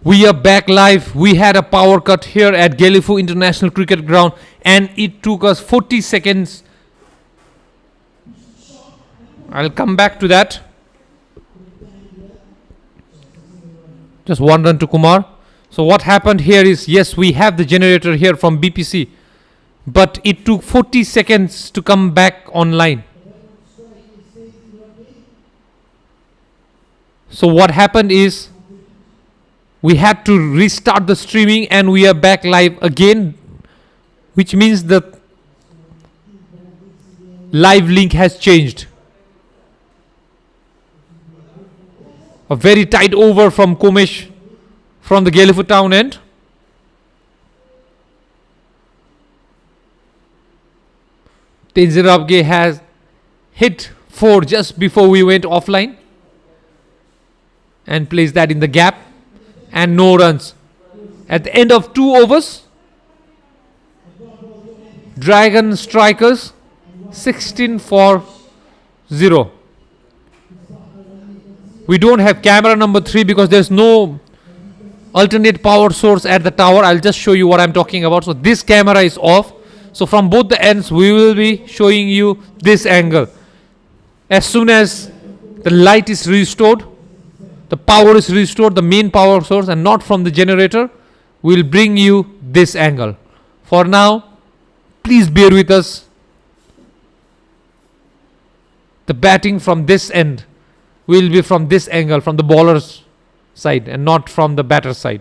We are back live. We had a power cut here at Gelephu International Cricket Ground, and it took us 40 seconds. I'll come back to that. Just one run to Kumar. So what happened here is, yes, we have the generator here from BPC, but it took 40 seconds to come back online. So what happened is, we had to restart the streaming and we are back live again, which means the live link has changed. A very tight over from Komish from the Gelephu town end. Tenzin Rabge has hit 4 just before we went offline and placed that in the gap, and no runs. At the end of 2 overs, Dragon Strikers 16 for 0. We don't have camera number 3 because there's no alternate power source at the tower. I'll just show you what I'm talking about. So this camera is off. So from both the ends, we will be showing you this angle. As soon as the light is restored, the power is restored, the main power source, and not from the generator, we'll bring you this angle. For now, please bear with us. The batting from this end will be from this angle, from the bowler's side, and not from the batter's side.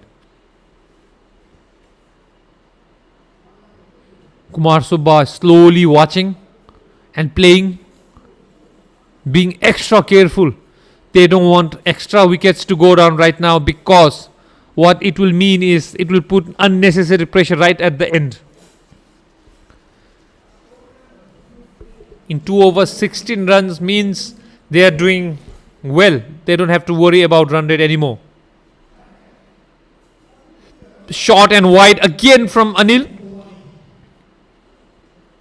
Kumar Subba slowly watching and playing, being extra careful. They don't want extra wickets to go down right now, because what it will mean is it will put unnecessary pressure right at the end. In 2 overs, 16 runs means they are doing well. They don't have to worry about run rate anymore. Short and wide again from Anil.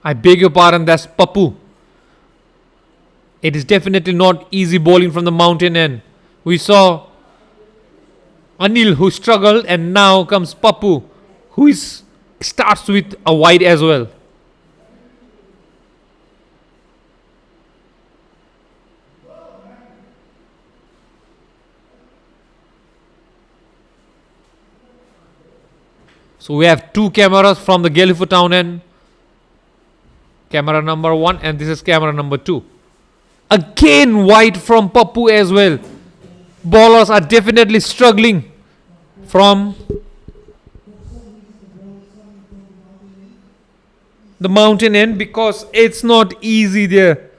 I beg your pardon, that's Pappu. It is definitely not easy bowling from the mountain end. We saw Anil who struggled, and now comes Pappu who starts with a wide as well. So we have 2 cameras from the Gelephu town end. Camera number 1, and this is camera number 2. Again wide from Pappu as well. Bowlers are definitely struggling from the mountain end, because it's not easy there.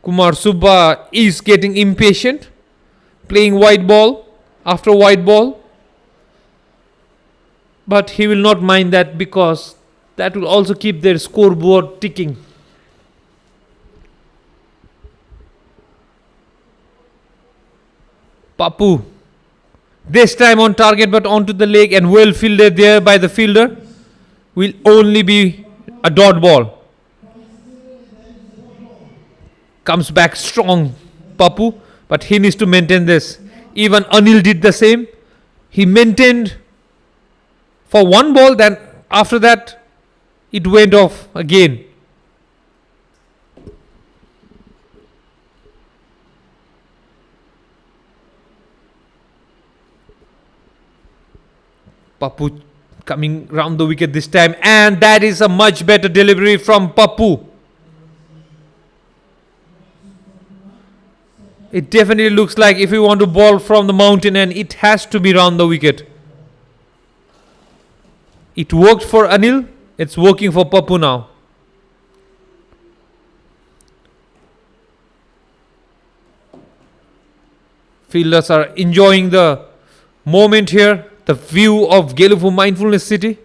Kumar Subba is getting impatient, playing wide ball after wide ball. But he will not mind that, because that will also keep their scoreboard ticking. Pappu, this time on target but onto the leg, and well fielded there by the fielder. Will only be a dot ball. Comes back strong, Pappu, but he needs to maintain this. Even Anil did the same. He maintained for 1 ball, then after that it went off again. Pappu coming round the wicket this time, and that is a much better delivery from Pappu. It definitely looks like if you want to bowl from the mountain, and it has to be round the wicket. It worked for Anil. It's working for Pappu now. Fielders are enjoying the moment here. The view of Gelephu Mindfulness City.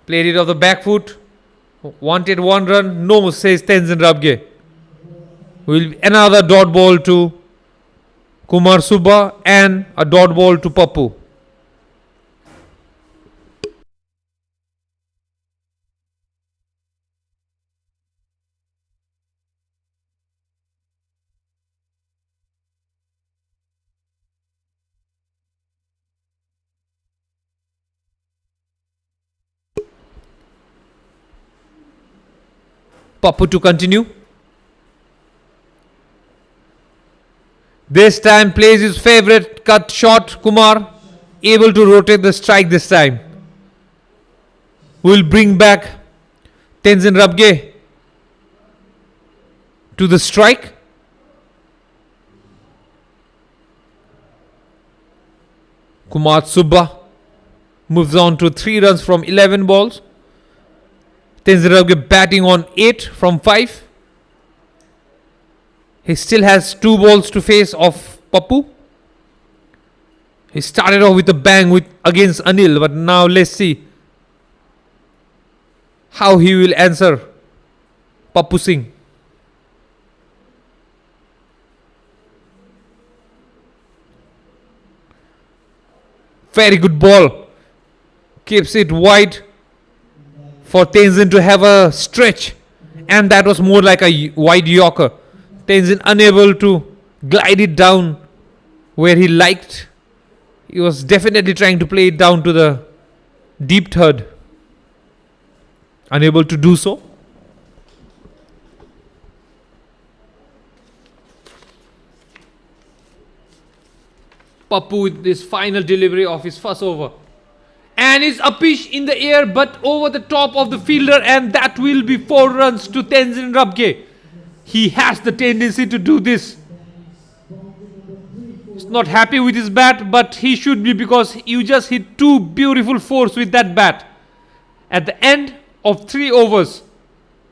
Played it off the back foot. Wanted 1 run. No, says Tenzin Rabge. Will be another dot ball to Kumar Subba and a dot ball to Pappu. Pappu to continue. This time plays his favorite cut shot. Kumar able to rotate the strike this time. Will bring back Tenzin Rabge to the strike. Kumar Subba moves on to 3 runs from 11 balls. Tenzin Rabge batting on 8 from 5. He still has 2 balls to face of Pappu. He started off with a bang against Anil, but now let's see how he will answer Pappu Singh. Very good ball. Keeps it wide for Tenzin to have a stretch. And that was more like a wide yorker. Tenzin unable to glide it down where he liked. He was definitely trying to play it down to the deep third. Unable to do so. Pappu with this final delivery of his first over. And it's a pitch in the air but over the top of the fielder, and that will be 4 runs to Tenzin Rabge. He has the tendency to do this. He's not happy with his bat, but he should be, because you just hit 2 beautiful 4s with that bat. At the end of 3 overs,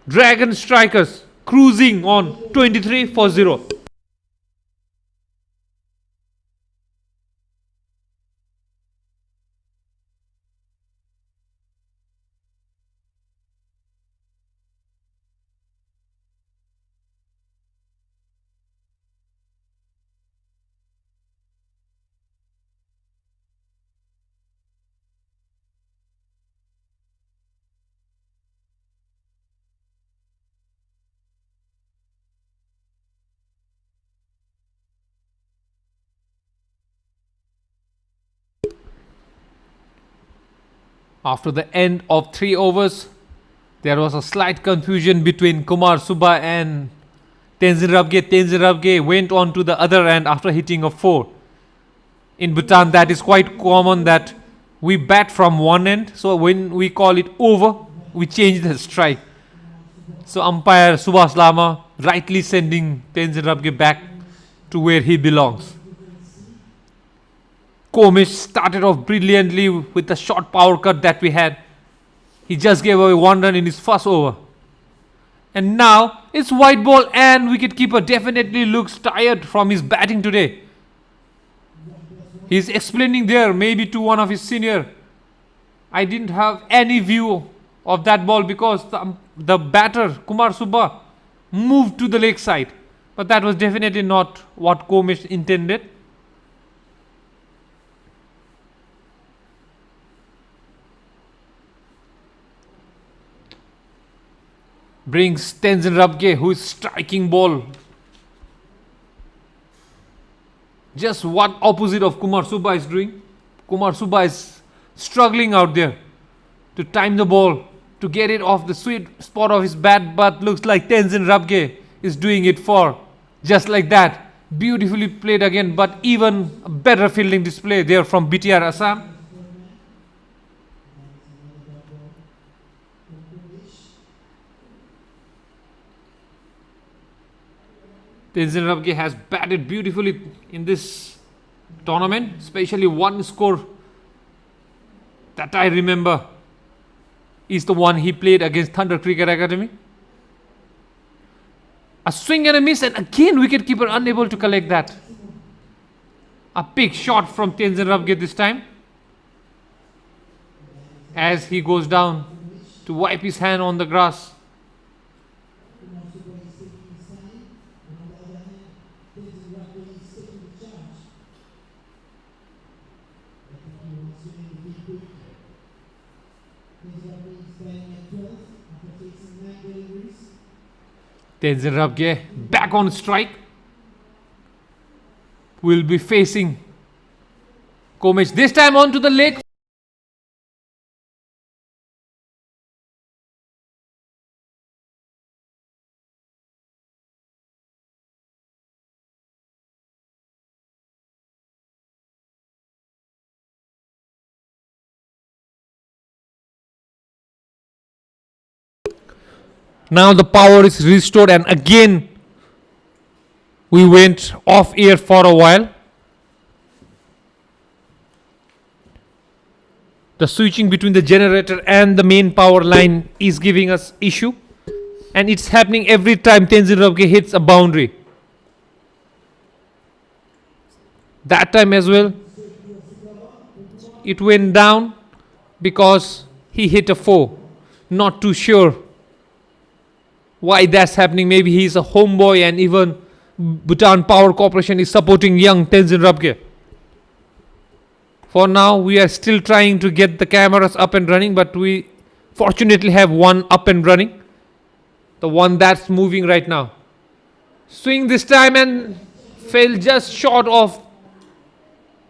Dragon Strikers cruising on 23 for 0. After the end of 3 overs, there was a slight confusion between Kumar Subba and Tenzin Rabge. Tenzin Rabge went on to the other end after hitting a 4. In Bhutan, that is quite common that we bat from one end. So when we call it over, we change the strike. So umpire Subhas Lama rightly sending Tenzin Rabge back to where he belongs. Komish started off brilliantly with the short power cut that we had. He just gave away 1 run in his first over. And now it's white ball, and wicketkeeper definitely looks tired from his batting today. He's explaining there maybe to one of his senior. I didn't have any view of that ball because the batter Kumar Subba moved to the leg side. But that was definitely not what Komish intended. Brings Tenzin Rabge, who is striking ball. Just what opposite of Kumar Subba is doing. Kumar Subba is struggling out there to time the ball, to get it off the sweet spot of his bat, but looks like Tenzin Rabge is doing it for just like that. Beautifully played again, but even a better fielding display there from BTR Assam. Tenzin Rabge has batted beautifully in this tournament, especially one score that I remember is the one he played against Thunder Cricket Academy. A swing and a miss, and again wicketkeeper unable to collect that. A big shot from Tenzin Rabge this time, as he goes down to wipe his hand on the grass. Tenzin Rabge back on strike. Will be facing Komish, this time onto the leg. Now the power is restored, and again we went off air for a while. The switching between the generator and the main power line is giving us issue, and it's happening every time Tenzin Rabke hits a boundary. That time as well it went down because he hit a 4. Not too sure why that's happening. Maybe he's a homeboy and even Bhutan Power Corporation is supporting young Tenzin Rabke. For now we are still trying to get the cameras up and running, but we fortunately have one up and running, the one that's moving right now. Swing this time and fell just short of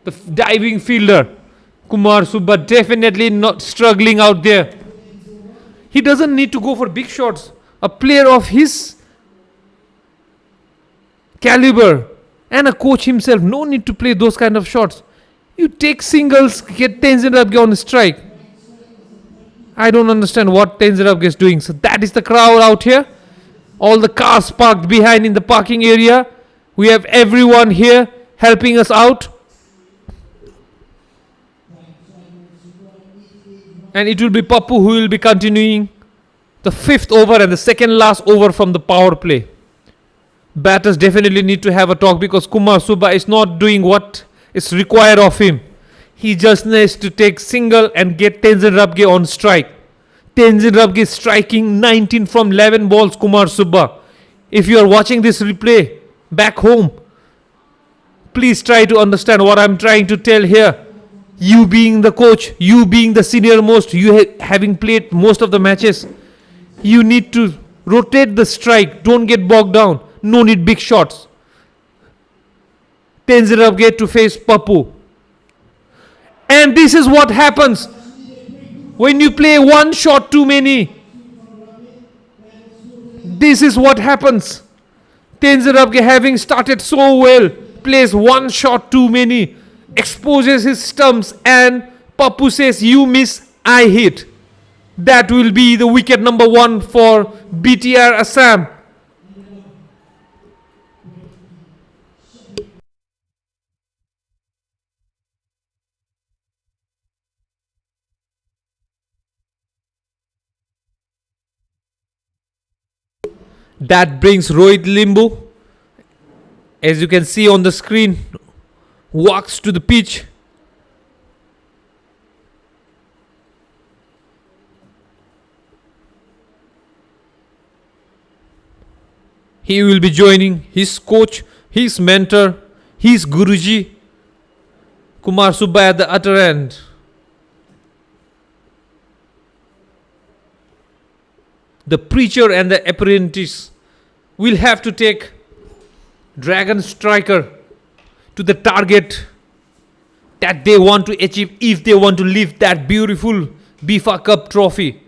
the diving fielder. Kumar Subba definitely not struggling out there. He doesn't need to go for big shots. A player of his caliber and a coach himself, no need to play those kind of shots. You take singles, get Tenzin Rabke on strike. I don't understand what Tenzin Rabke is doing. So that is the crowd out here. All the cars parked behind in the parking area. We have everyone here helping us out. And it will be Pappu who will be continuing the 5th over and the second last over from the power play. Batters definitely need to have a talk because Kumar Subba is not doing what is required of him. He just needs to take single and get Tenzin Rabke on strike. Tenzin Rabke is striking 19 from 11 balls, Kumar Subba. If you are watching this replay back home, please try to understand what I'm trying to tell here. You being the coach, you being the senior most, you having played most of the matches, you need to rotate the strike. Don't get bogged down. No need big shots. Tenzin Rabke to face Pappu. And this is what happens when you play one shot too many. This is what happens. Tenzin Rabke, having started so well, plays one shot too many, exposes his stumps, and Pappu says, you miss, I hit. That will be the wicket number 1 for BTR Assam. That brings Rohit Limbu, as you can see on the screen, walks to the pitch. He will be joining his coach, his mentor, his Guruji, Kumar Subba at the other end. The preacher and the apprentice will have to take Dragon Striker to the target that they want to achieve if they want to lift that beautiful BIFA Cup trophy.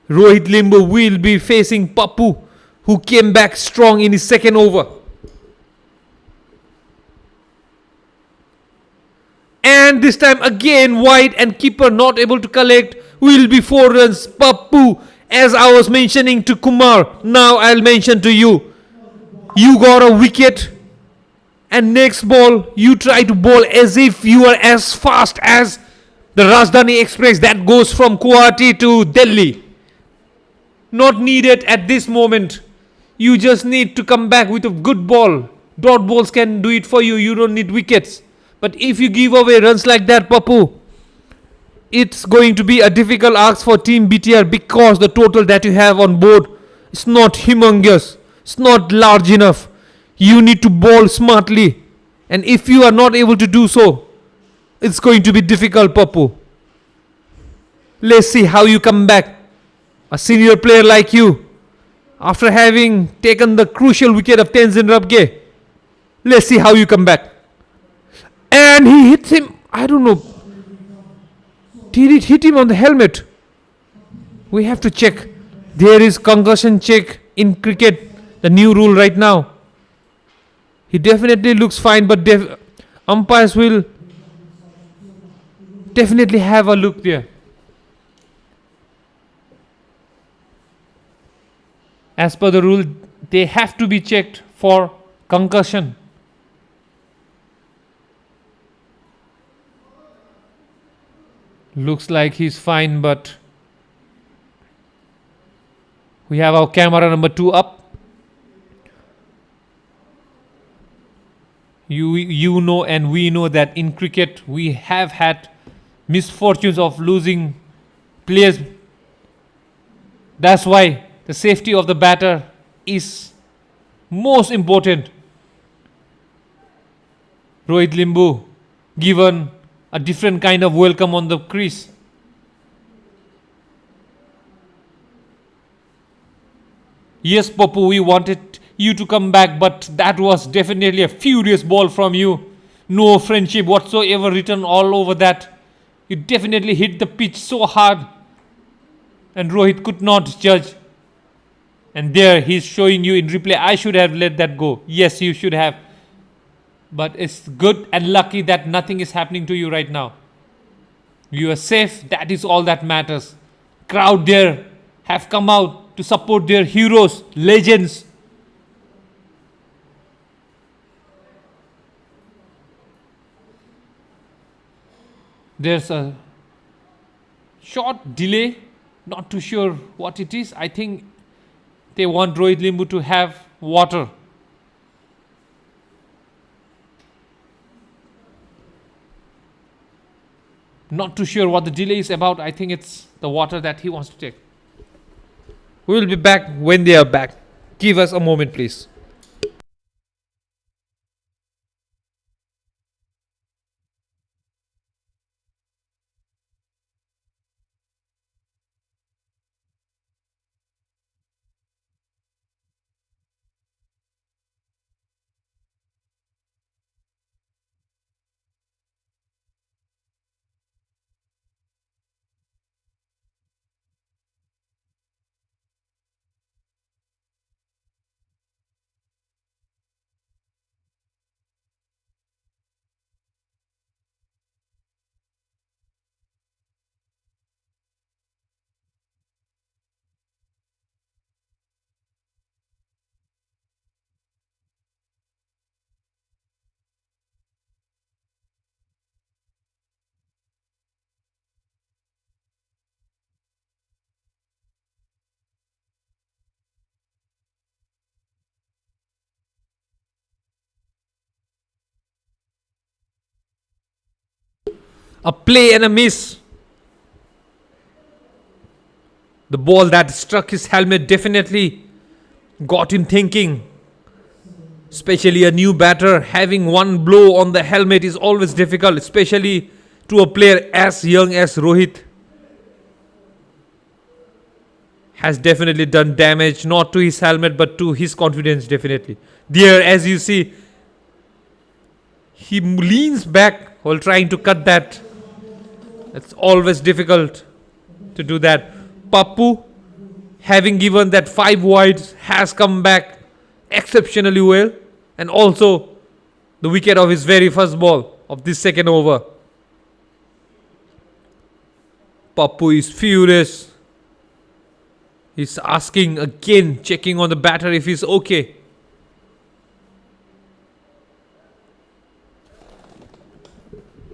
Rohit Limbu will be facing Pappu, who came back strong in his second over. And this time again wide, and keeper not able to collect. Will be 4 runs. Pappu, as I was mentioning to Kumar, now I'll mention to you. You got a wicket, and next ball you try to bowl as if you are as fast as the Rajdhani Express that goes from Guwahati to Delhi. Not needed at this moment. You just need to come back with a good ball. Dot balls can do it for you. You don't need wickets. But if you give away runs like that, Pappu, it's going to be a difficult ask for Team BTR because the total that you have on board is not humongous. It's not large enough. You need to bowl smartly. And if you are not able to do so, it's going to be difficult, Pappu. Let's see how you come back. A senior player like you, after having taken the crucial wicket of Tenzin Rabke, let's see how you come back. And he hit him, I don't know, did it hit him on the helmet? We have to check. There is concussion check in cricket, the new rule right now. He definitely looks fine, but umpires will definitely have a look there. As per the rule, they have to be checked for concussion. Looks like he's fine, but we have our camera number 2 up. You know and we know that in cricket we have had misfortunes of losing players. That's why the safety of the batter is most important. Rohit Limbu given a different kind of welcome on the crease. Yes, Papu, we wanted you to come back, but that was definitely a furious ball from you. No friendship whatsoever written all over that. You definitely hit the pitch so hard, and Rohit could not judge. And there he's showing you in replay, I should have let that go. Yes, you should have. But it's good and lucky that nothing is happening to you right now. You are safe, that is all that matters. Crowd there have come out to support their heroes, legends. There's a short delay, not too sure what it is. I think they want Rohit Limbu to have water. Not too sure what the delay is about. I think it's the water that he wants to take. We will be back when they are back. Give us a moment, please. A play and a miss. The ball that struck his helmet definitely got him thinking. Especially a new batter, having one blow on the helmet is always difficult, especially to a player as young as Rohit. Has definitely done damage, not to his helmet but to his confidence definitely. There, as you see, he leans back while trying to cut that. It's always difficult to do that. Pappu, having given that 5 wides, has come back exceptionally well. And also the wicket of his very first ball of this second over. Pappu is furious. He's asking again, checking on the batter if he's okay.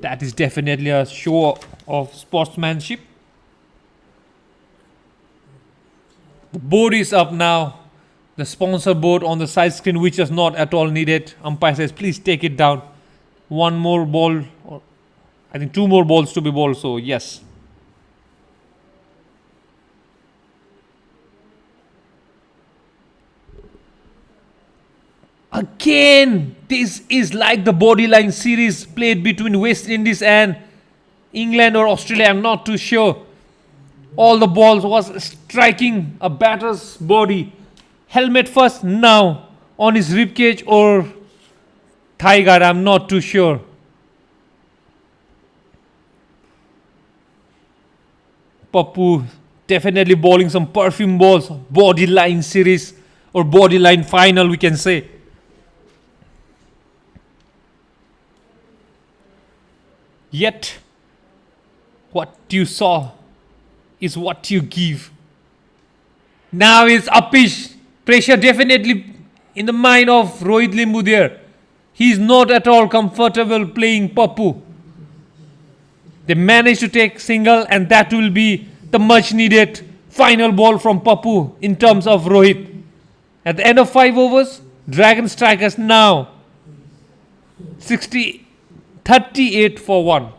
That is definitely a show of sportsmanship. The board is up now. The sponsor board on the side screen, which is not at all needed. Umpire says, please take it down. One more ball, or I think 2 more balls to be bowled. So yes. Again, this is like the bodyline series played between West Indies and England or Australia. I'm not too sure. All the balls was striking a batter's body. Helmet first, now on his ribcage or thigh guard. I'm not too sure. Pappu definitely bowling some perfume balls. Bodyline series or bodyline final, we can say. Yet, what you saw is what you give. Now it's uppish. Pressure definitely in the mind of Rohit Limbu there. He is not at all comfortable playing Pappu. They managed to take single, and that will be the much needed final ball from Pappu in terms of Rohit. At the end of 5 overs, Dragon Strikers now 38 for 1.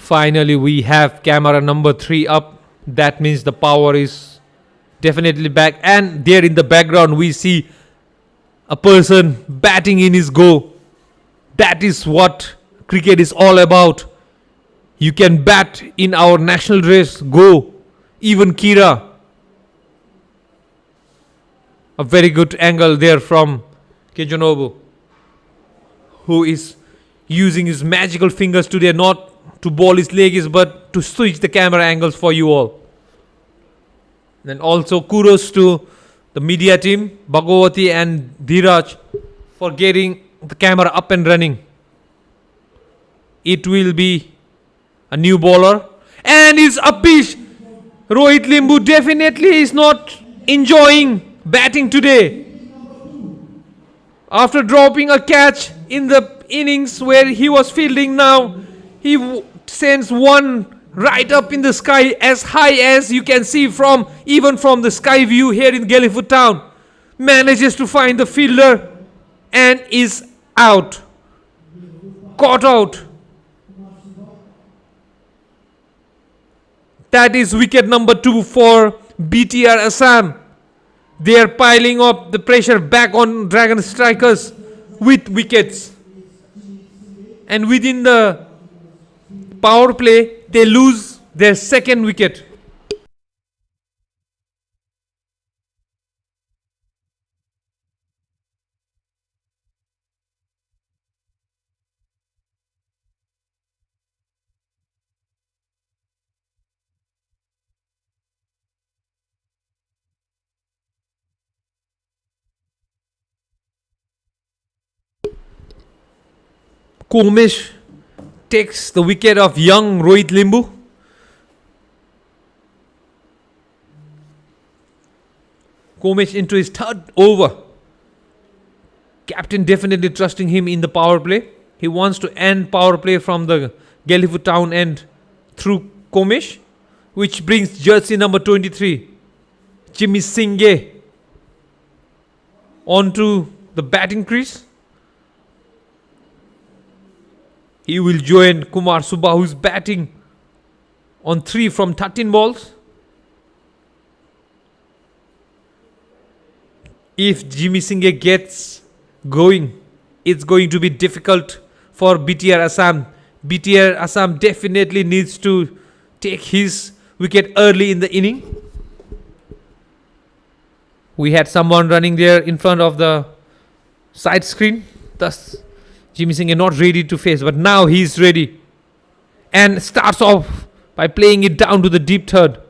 Finally, we have camera number 3 up. That means the power is definitely back. And there in the background, we see a person batting in his go. That is what cricket is all about. You can bat in our national dress, go. Even Kira. A very good angle there from Kejonobu, who is using his magical fingers today, not to ball his legs, but to switch the camera angles for you all. Then also kudos to the media team, Bhagawati and Dhiraj, for getting the camera up and running. It will be a new bowler, and it's a pitch. Rohit Limbu definitely is not enjoying batting today. After dropping a catch in the innings where he was fielding, now he sends one right up in the sky, as high as you can see from even from the sky view here in Gelephu town. Manages to find the fielder and is out. Caught out. That is wicket number 2 for BTR Assam. They are piling up the pressure back on Dragon Strikers with wickets. And within the power play, they lose their second wicket. Komish takes the wicket of young Rohit Limbu. Komish into his third over. Captain definitely trusting him in the power play. He wants to end power play from the Gelephu town end through Komish, which brings jersey number 23, Jimmy Singh, onto the batting crease. He will join Kumar Subba, who is batting on 3 from 13 balls. If Jimmy Singh gets going, it's going to be difficult for BTR Assam. BTR Assam definitely needs to take his wicket early in the inning. We had someone running there in front of the side screen. Thus, Jimmy Singh not ready to face, but now he's ready. And starts off by playing it down to the deep third.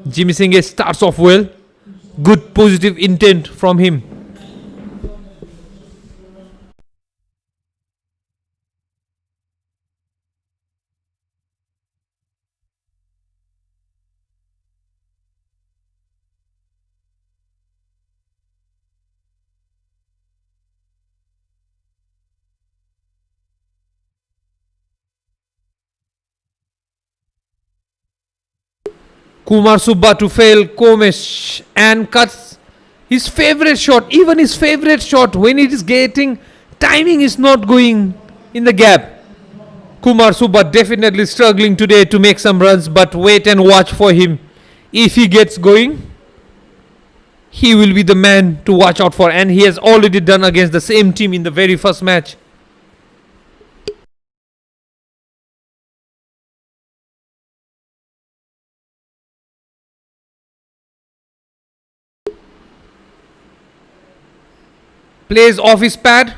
Jimmy Singh starts off well. Good positive intent from him. Kumar Subba to fail Komish and cuts his favorite shot. Even his favorite shot, when it is getting, timing is not going in the gap. Kumar Subba definitely struggling today to make some runs, but wait and watch for him. If he gets going, he will be the man to watch out for, and he has already done against the same team in the very first match. Plays off his pad.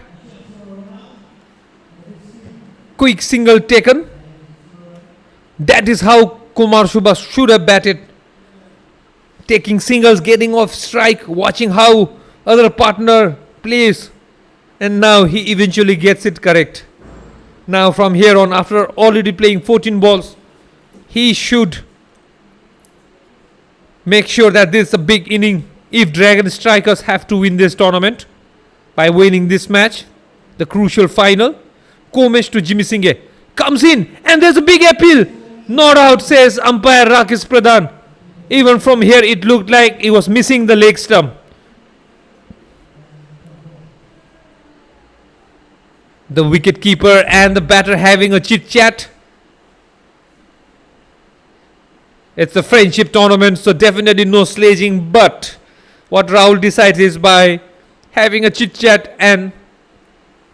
Quick single taken. That is how Kumar Subha should have batted. Taking singles, getting off strike, watching how other partner plays. And now he eventually gets it correct. Now from here on, after already playing 14 balls, he should make sure that this is a big inning if Dragon Strikers have to win this tournament by winning this match, the crucial final. Komesh to Jimmy Singh comes in and there's a big appeal. Not out, says umpire Rakesh Pradhan. Even from here it looked like he was missing the leg stump. The wicket keeper and the batter having a chit chat. It's a friendship tournament, so definitely no sledging, but what Rahul decides is by having a chit chat and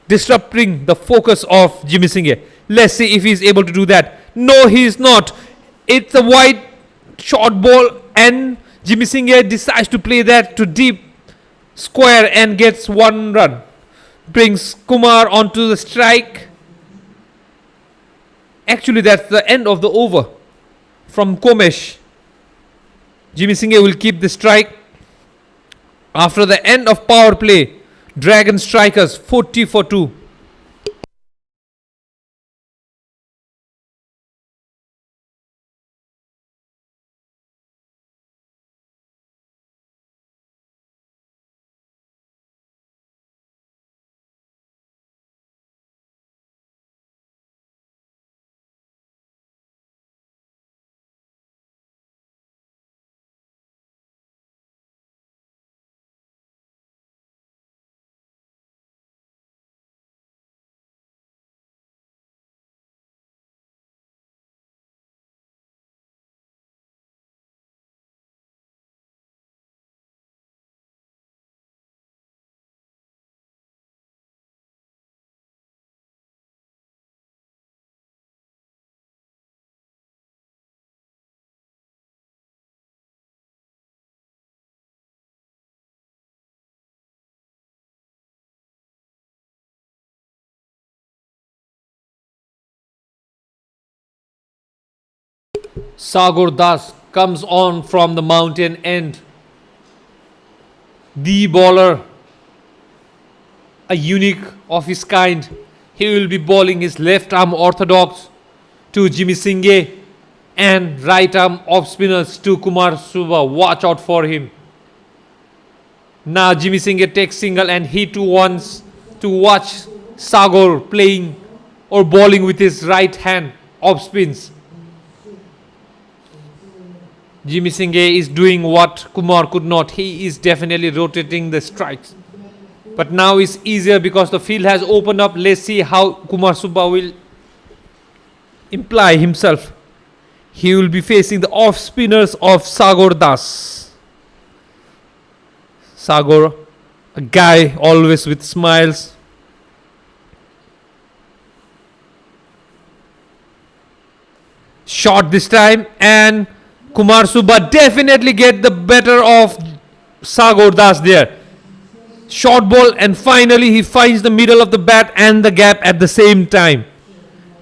disrupting the focus of Jimmy Singh. Let's see if he's able to do that. No, he is not. It's a wide short ball and Jimmy Singh decides to play that to deep square and gets 1 run. Brings Kumar onto the strike. Actually, that's the end of the over from Komesh. Jimmy Singh will keep the strike. After the end of power play, Dragon Strikers 40 for 2. Sagar Das comes on from the mountain end. The bowler, a unique of his kind. He will be bowling his left arm orthodox to Jimmy Singh and right arm off spinners to Kumar Subha. Watch out for him. Now Jimmy Singh takes single and he too wants to watch Sagar playing or bowling with his right hand off spins. Jimmy Singh is doing what Kumar could not. He is definitely rotating the strikes. But now it's easier because the field has opened up. Let's see how Kumar Subha will imply himself. He will be facing the off spinners of Sagar Das. Sagar, a guy always with smiles. Shot this time and Kumar Subha definitely get the better of Sagar Das there. Short ball and finally he finds the middle of the bat and the gap at the same time.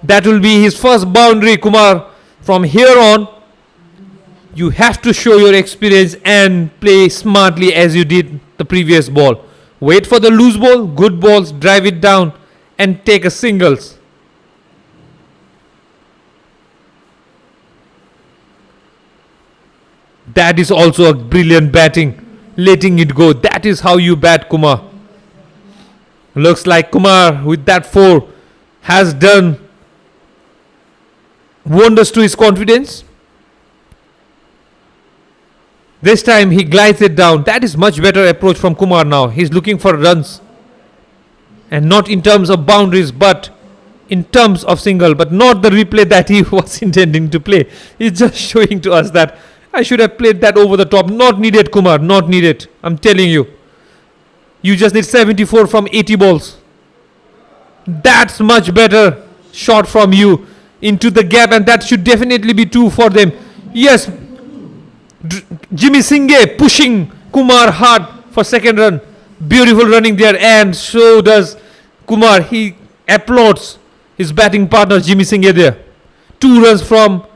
That will be his first boundary, Kumar. From here on, you have to show your experience and play smartly as you did the previous ball. Wait for the loose ball, good balls, drive it down and take a singles. That is also a brilliant batting. Letting it go. That is how you bat, Kumar. Looks like Kumar with that 4 has done wonders to his confidence. This time he glides it down. That is much better approach from Kumar now. He's looking for runs. And not in terms of boundaries, but in terms of single. But not the replay that he was intending to play. He's just showing to us that I should have played that over the top. Not needed, Kumar. Not needed. I'm telling you. You just need 74 from 80 balls. That's much better shot from you into the gap, and that should definitely be 2 for them. Yes, Jimmy Singh pushing Kumar hard for second run. Beautiful running there, and so does Kumar. He applauds his batting partner Jimmy Singh there. 2 runs from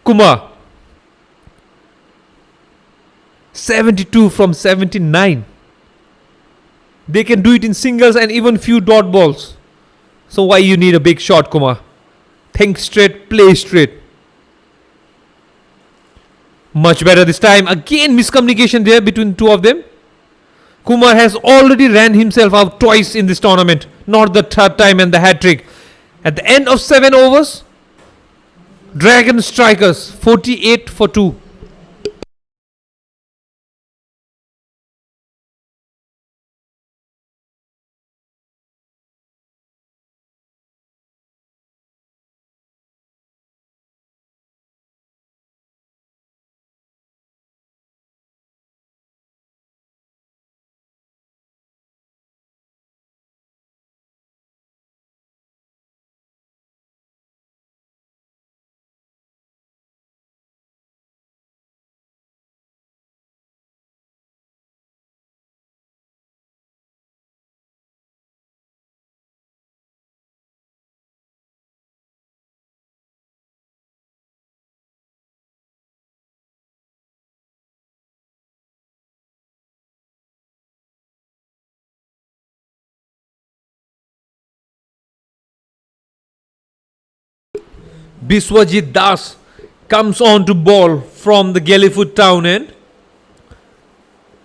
Kumar. 72 from 79. They can do it in singles and even few dot balls. So why you need a big shot, Kumar? Think straight, play straight. Much better this time. Again miscommunication there between two of them. Kumar has already ran himself out twice in this tournament. Not the third time and the hat trick. At the end of 7 overs, Dragon Strikers 48 for 2. Biswajit Das comes on to ball from the Gelephu town end.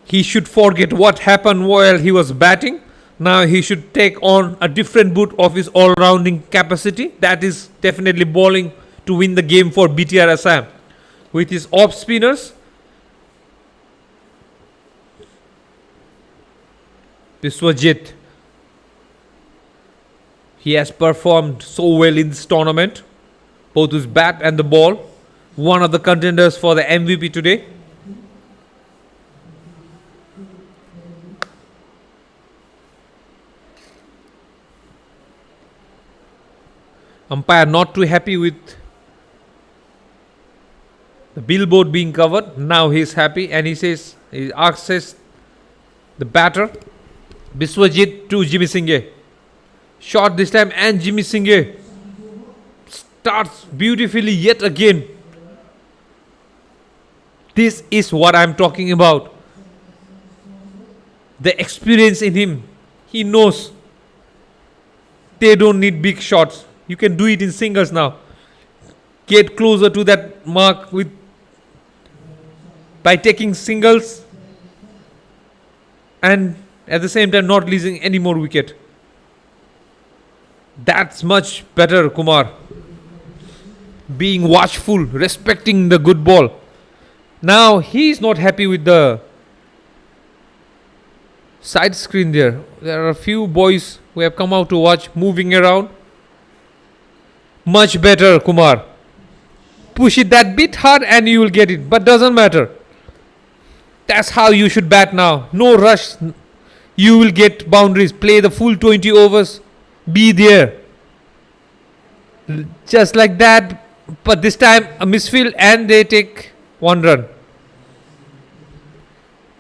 He should forget what happened while he was batting. Now he should take on a different boot of his all-rounding capacity. That is definitely bowling to win the game for BTR Assam. With his off spinners, Biswajit, he has performed so well in this tournament, both his bat and the ball. One of the contenders for the MVP today. Umpire not too happy with the billboard being covered. Now he is happy and he asks the batter Biswajit to Jimmy Singh. Shot this time and Jimmy Singh starts beautifully yet again. This is what I'm talking about. The experience in him. He knows they don't need big shots. You can do it in singles now. Get closer to that mark by taking singles and at the same time not losing any more wicket. That's much better, Kumar. Being watchful, respecting the good ball. Now he is not happy with the side screen there. There are a few boys who have come out to watch moving around. Much better, Kumar. Push it that bit hard and you will get it. But doesn't matter. That's how you should bat now. No rush. You will get boundaries. Play the full 20 overs. Be there. Just like that. But this time a misfield and they take 1 run.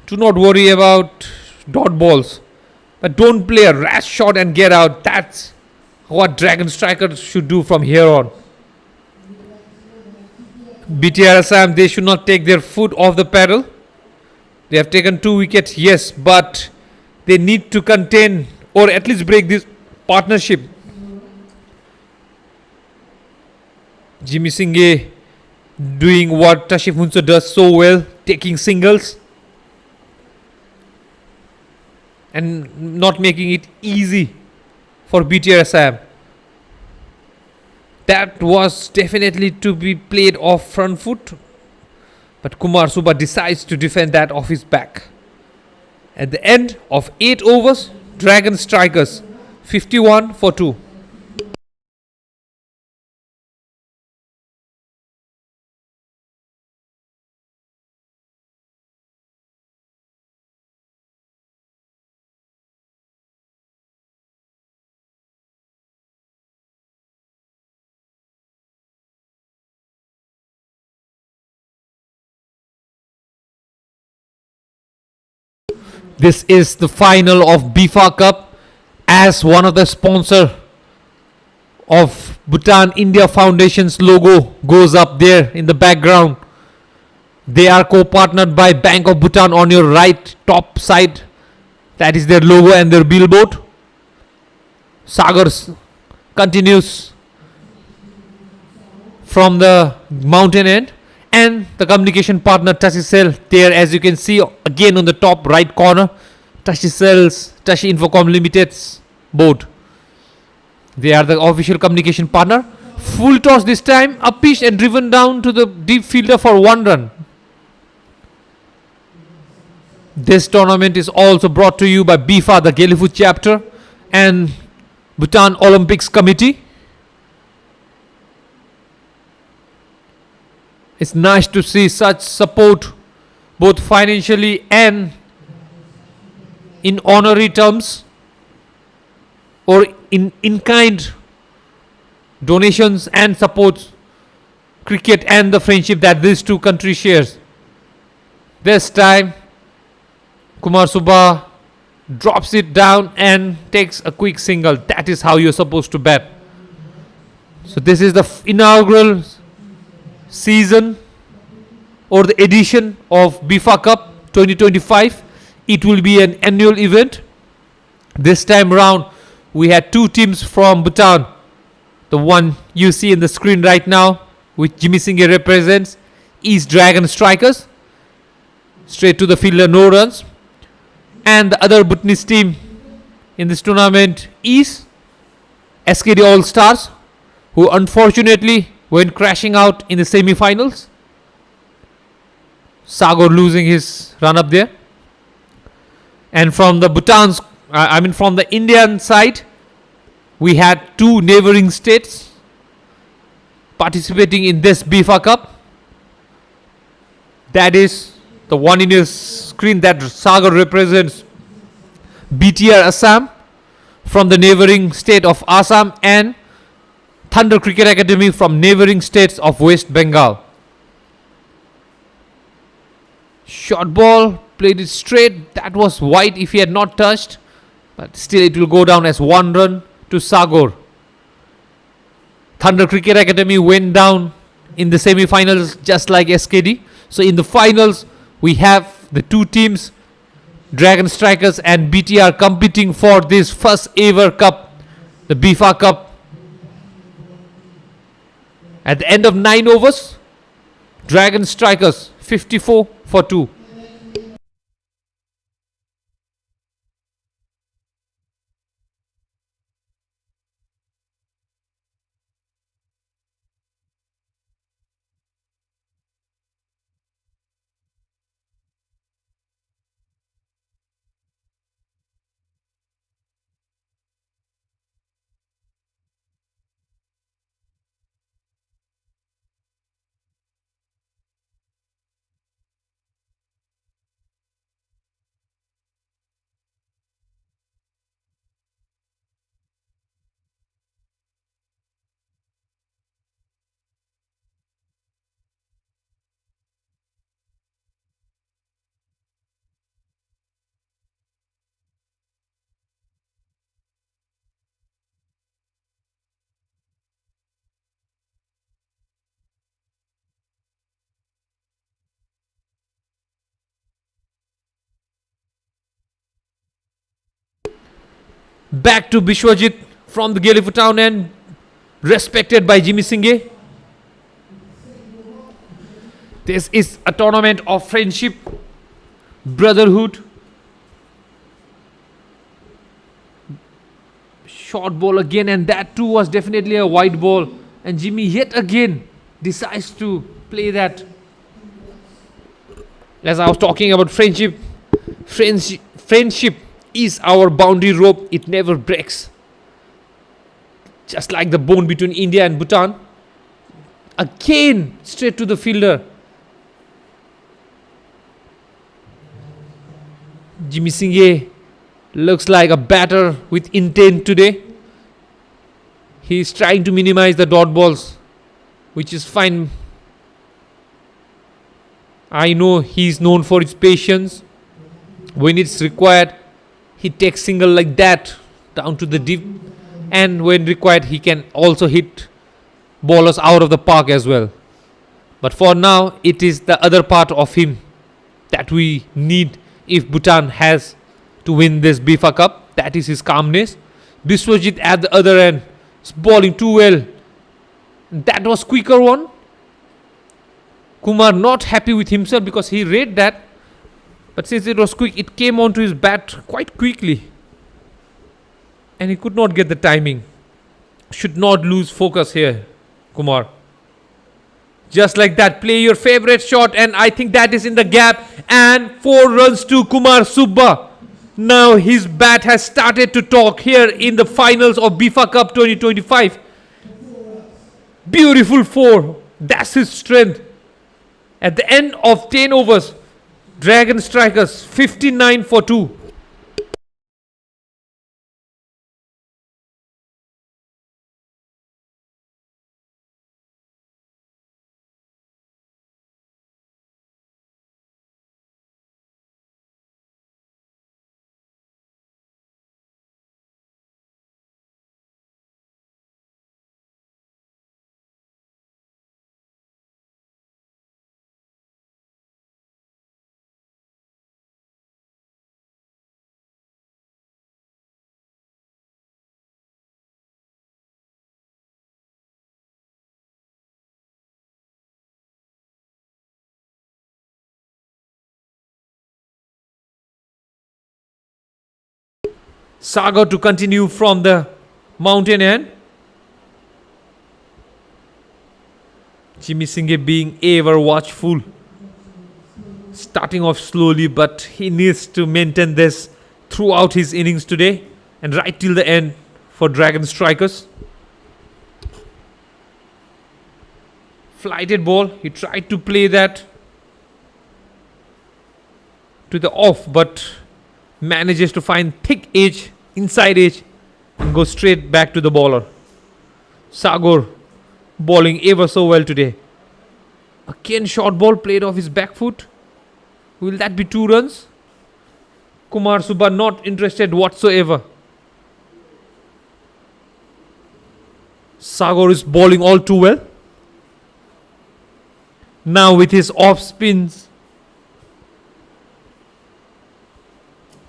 Do not worry about dot balls. But don't play a rash shot and get out. That's what Dragon Strikers should do from here on. BTR Assam, they should not take their foot off the pedal. They have taken 2 wickets, yes, but they need to contain or at least break this partnership. Jimmy Singh doing what Tashif Munso does so well, taking singles and not making it easy for BTR Assam. That was definitely to be played off front foot, but Kumar Suba decides to defend that off his back. At the end of 8 overs, Dragon Strikers 51 for 2. This is the final of BIFA Cup. As one of the sponsor of Bhutan India Foundation's logo goes up there in the background. They are co-partnered by Bank of Bhutan on your right top side. That is their logo and their billboard. Sagar continues from the mountain end, and the communication partner Tasicel there, as you can see again on the top right corner, Tashi Infocom Limited's board. They are the official communication partner. Full toss this time, up pitch and driven down to the deep fielder for 1 run. This tournament is also brought to you by BIFA, the Gelephu chapter, and Bhutan Olympics Committee. It's nice to see such support, both financially and in honorary terms, or in kind donations and supports cricket and the friendship that these two countries shares. This time Kumar Subba drops it down and takes a quick single. That is how you're supposed to bat. So this is the inaugural season or the edition of BIFA Cup 2025. It will be an annual event. This time round we had 2 teams from Bhutan. The one you see in the screen right now, which Jimmy Singh represents, is Dragon Strikers. Straight to the fielder, no runs. And the other Bhutanese team in this tournament is SKD All Stars, who unfortunately went crashing out in the semi-finals. Sagar losing his run up there. And from the from the Indian side, we had 2 neighboring states participating in this BIFA Cup. That is the one in your screen that Sagar represents, BTR Assam from the neighboring state of Assam, and Thunder Cricket Academy from neighboring states of West Bengal. Short ball, played it straight. That was wide if he had not touched, but still it will go down as 1 run to Sagar. Thunder Cricket Academy went down in the semi-finals just like SKD. So in the finals we have the 2 teams, Dragon Strikers and BTR, competing for this first ever cup, the BIFA Cup. At the end of 9 overs, Dragon Strikers 54 for 2. Back to Bishwajit from the Gelephu town and respected by Jimmy Singh. This is a tournament of friendship, brotherhood. Short ball again, and that too was definitely a wide ball. And Jimmy yet again decides to play that. As I was talking about friendship, friendship is our boundary rope. It never breaks. Just like the bone between India and Bhutan. Again, straight to the fielder. Jimmy Singh looks like a batter with intent today. He is trying to minimize the dot balls, which is fine. I know he is known for his patience. When it's required, he takes single like that down to the deep and when required he can also hit bowlers out of the park as well. But for now it is the other part of him that we need if Bhutan has to win this BIFA Cup. That is his calmness. Biswajit at the other end is bowling too well. That was quicker one. Kumar not happy with himself because he read that, but since it was quick, it came onto his bat quite quickly and he could not get the timing. Should not lose focus here, Kumar. Just like that, play your favorite shot, and I think that is in the gap, and 4 runs to Kumar Subba. Now his bat has started to talk here in the finals of BIFA Cup 2025. Beautiful 4. That's his strength. At the end of 10 overs, Dragon Strikers 59 for 2. Sagar to continue from the mountain end. Jimmy Singh being ever watchful. Starting off slowly, but he needs to maintain this throughout his innings today and right till the end for Dragon Strikers. Flighted ball. He tried to play that to the off, but manages to find thick edge, inside edge, and go straight back to the bowler. Sagar bowling ever so well today. Again short ball played off his back foot. Will that be 2 runs? Kumar Subba not interested whatsoever. Sagar is bowling all too well. Now with his off spins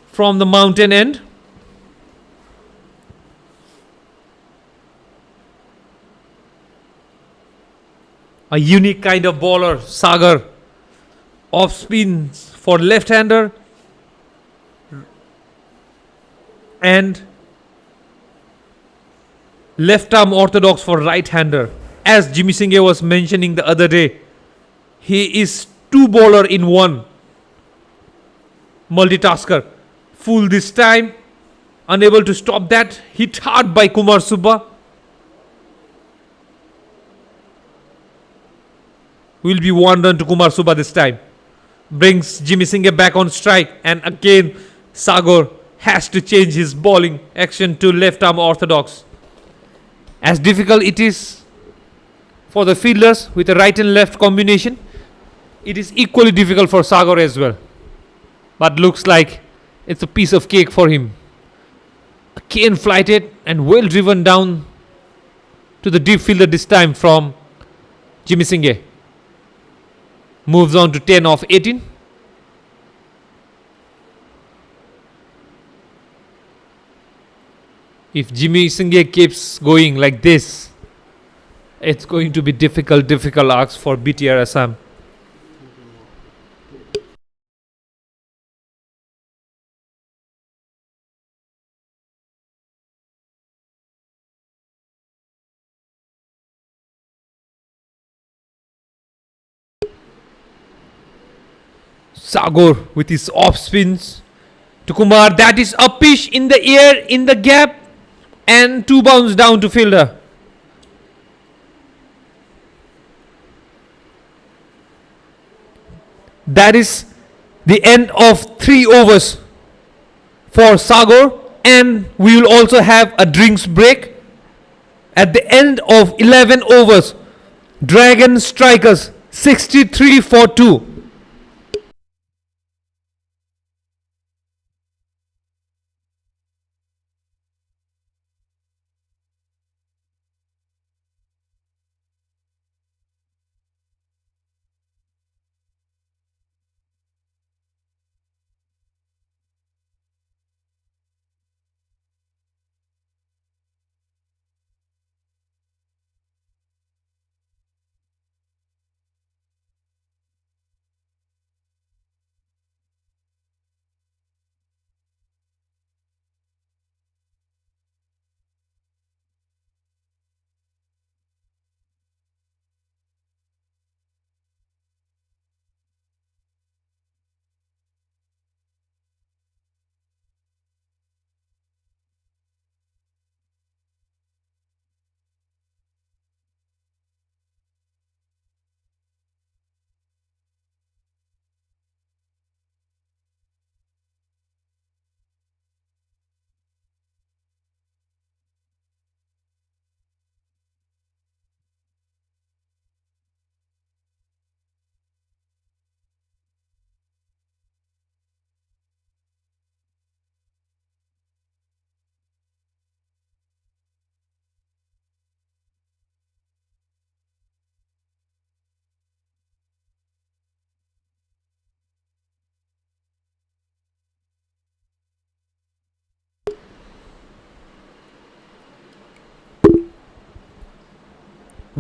from the mountain end. A unique kind of bowler, Sagar. Off spins for left-hander and left arm orthodox for right-hander. As Jimmy Singh was mentioning the other day, he is 2 bowler in 1. Multitasker. Full this time. Unable to stop that. Hit hard by Kumar Subba. Will be 1 run to Kumar Subba this time. Brings Jimmy Singh back on strike. And again, Sagar has to change his bowling action to left arm orthodox. As difficult it is for the fielders with a right and left combination, it is equally difficult for Sagar as well. But looks like it's a piece of cake for him. Again flighted and well driven down to the deep fielder this time from Jimmy Singh. Moves on to 10 of 18. If Jimmy Singh keeps going like this, it's going to be difficult asks for BTR Assam. Sagar with his off spins to Kumar. That is a pitch in the air, in the gap, and 2 bounce down to fielder. That is the end of 3 overs for Sagar, and we will also have a drinks break at the end of 11 overs. Dragon Strikers 63 for 2.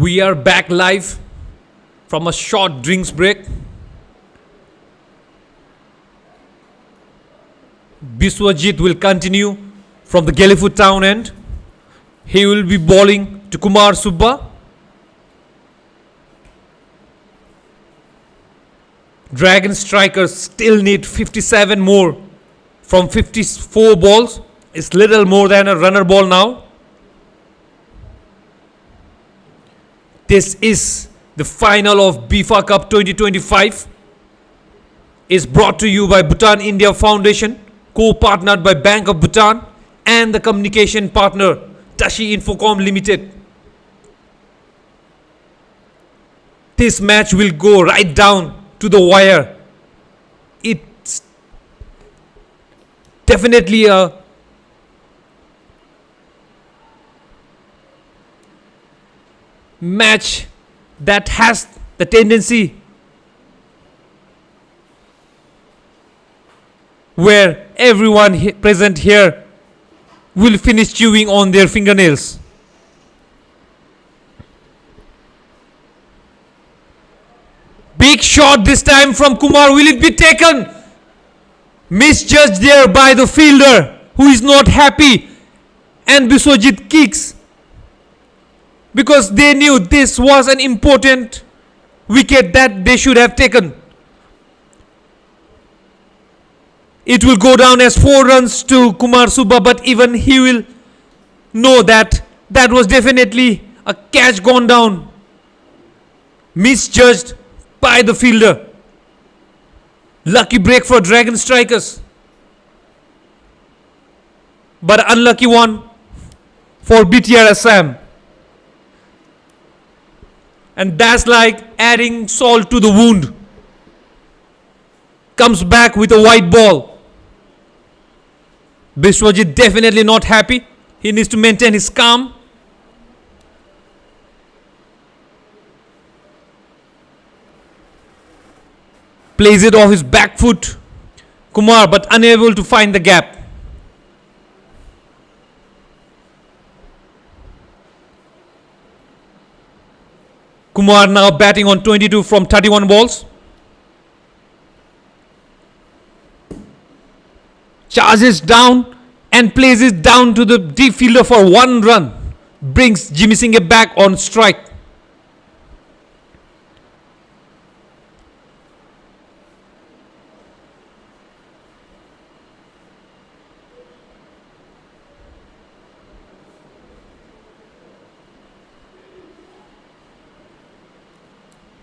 We are back live from a short drinks break. Biswajit will continue from the Gelephu town end. He will be bowling to Kumar Subba. Dragon strikers still need 57 more from 54 balls. It's little more than a runner ball now. This is the final of BIFA Cup 2025. Is brought to you by Bhutan India Foundation, co-partnered by Bank of Bhutan and the communication partner Tashi Infocom Limited. This match will go right down to the wire. It's definitely a match that has the tendency where everyone present here will finish chewing on their fingernails. Big shot this time from Kumar. Will it be taken? Misjudged there by the fielder, who is not happy, and Biswajit kicks because they knew this was an important wicket that they should have taken. It will go down as 4 runs to Kumar Subba, but even he will know that that was definitely a catch gone down. Misjudged by the fielder. Lucky break for Dragon Strikers, but unlucky one for BTR Assam. And that's like adding salt to the wound. Comes back with a white ball. Biswajit definitely not happy. He needs to maintain his calm. Plays it off his back foot. Kumar, but unable to find the gap. Kumar now batting on 22 from 31 balls. Charges down and plays it down to the deep fielder for 1 run. Brings Jimmy Singh back on strike.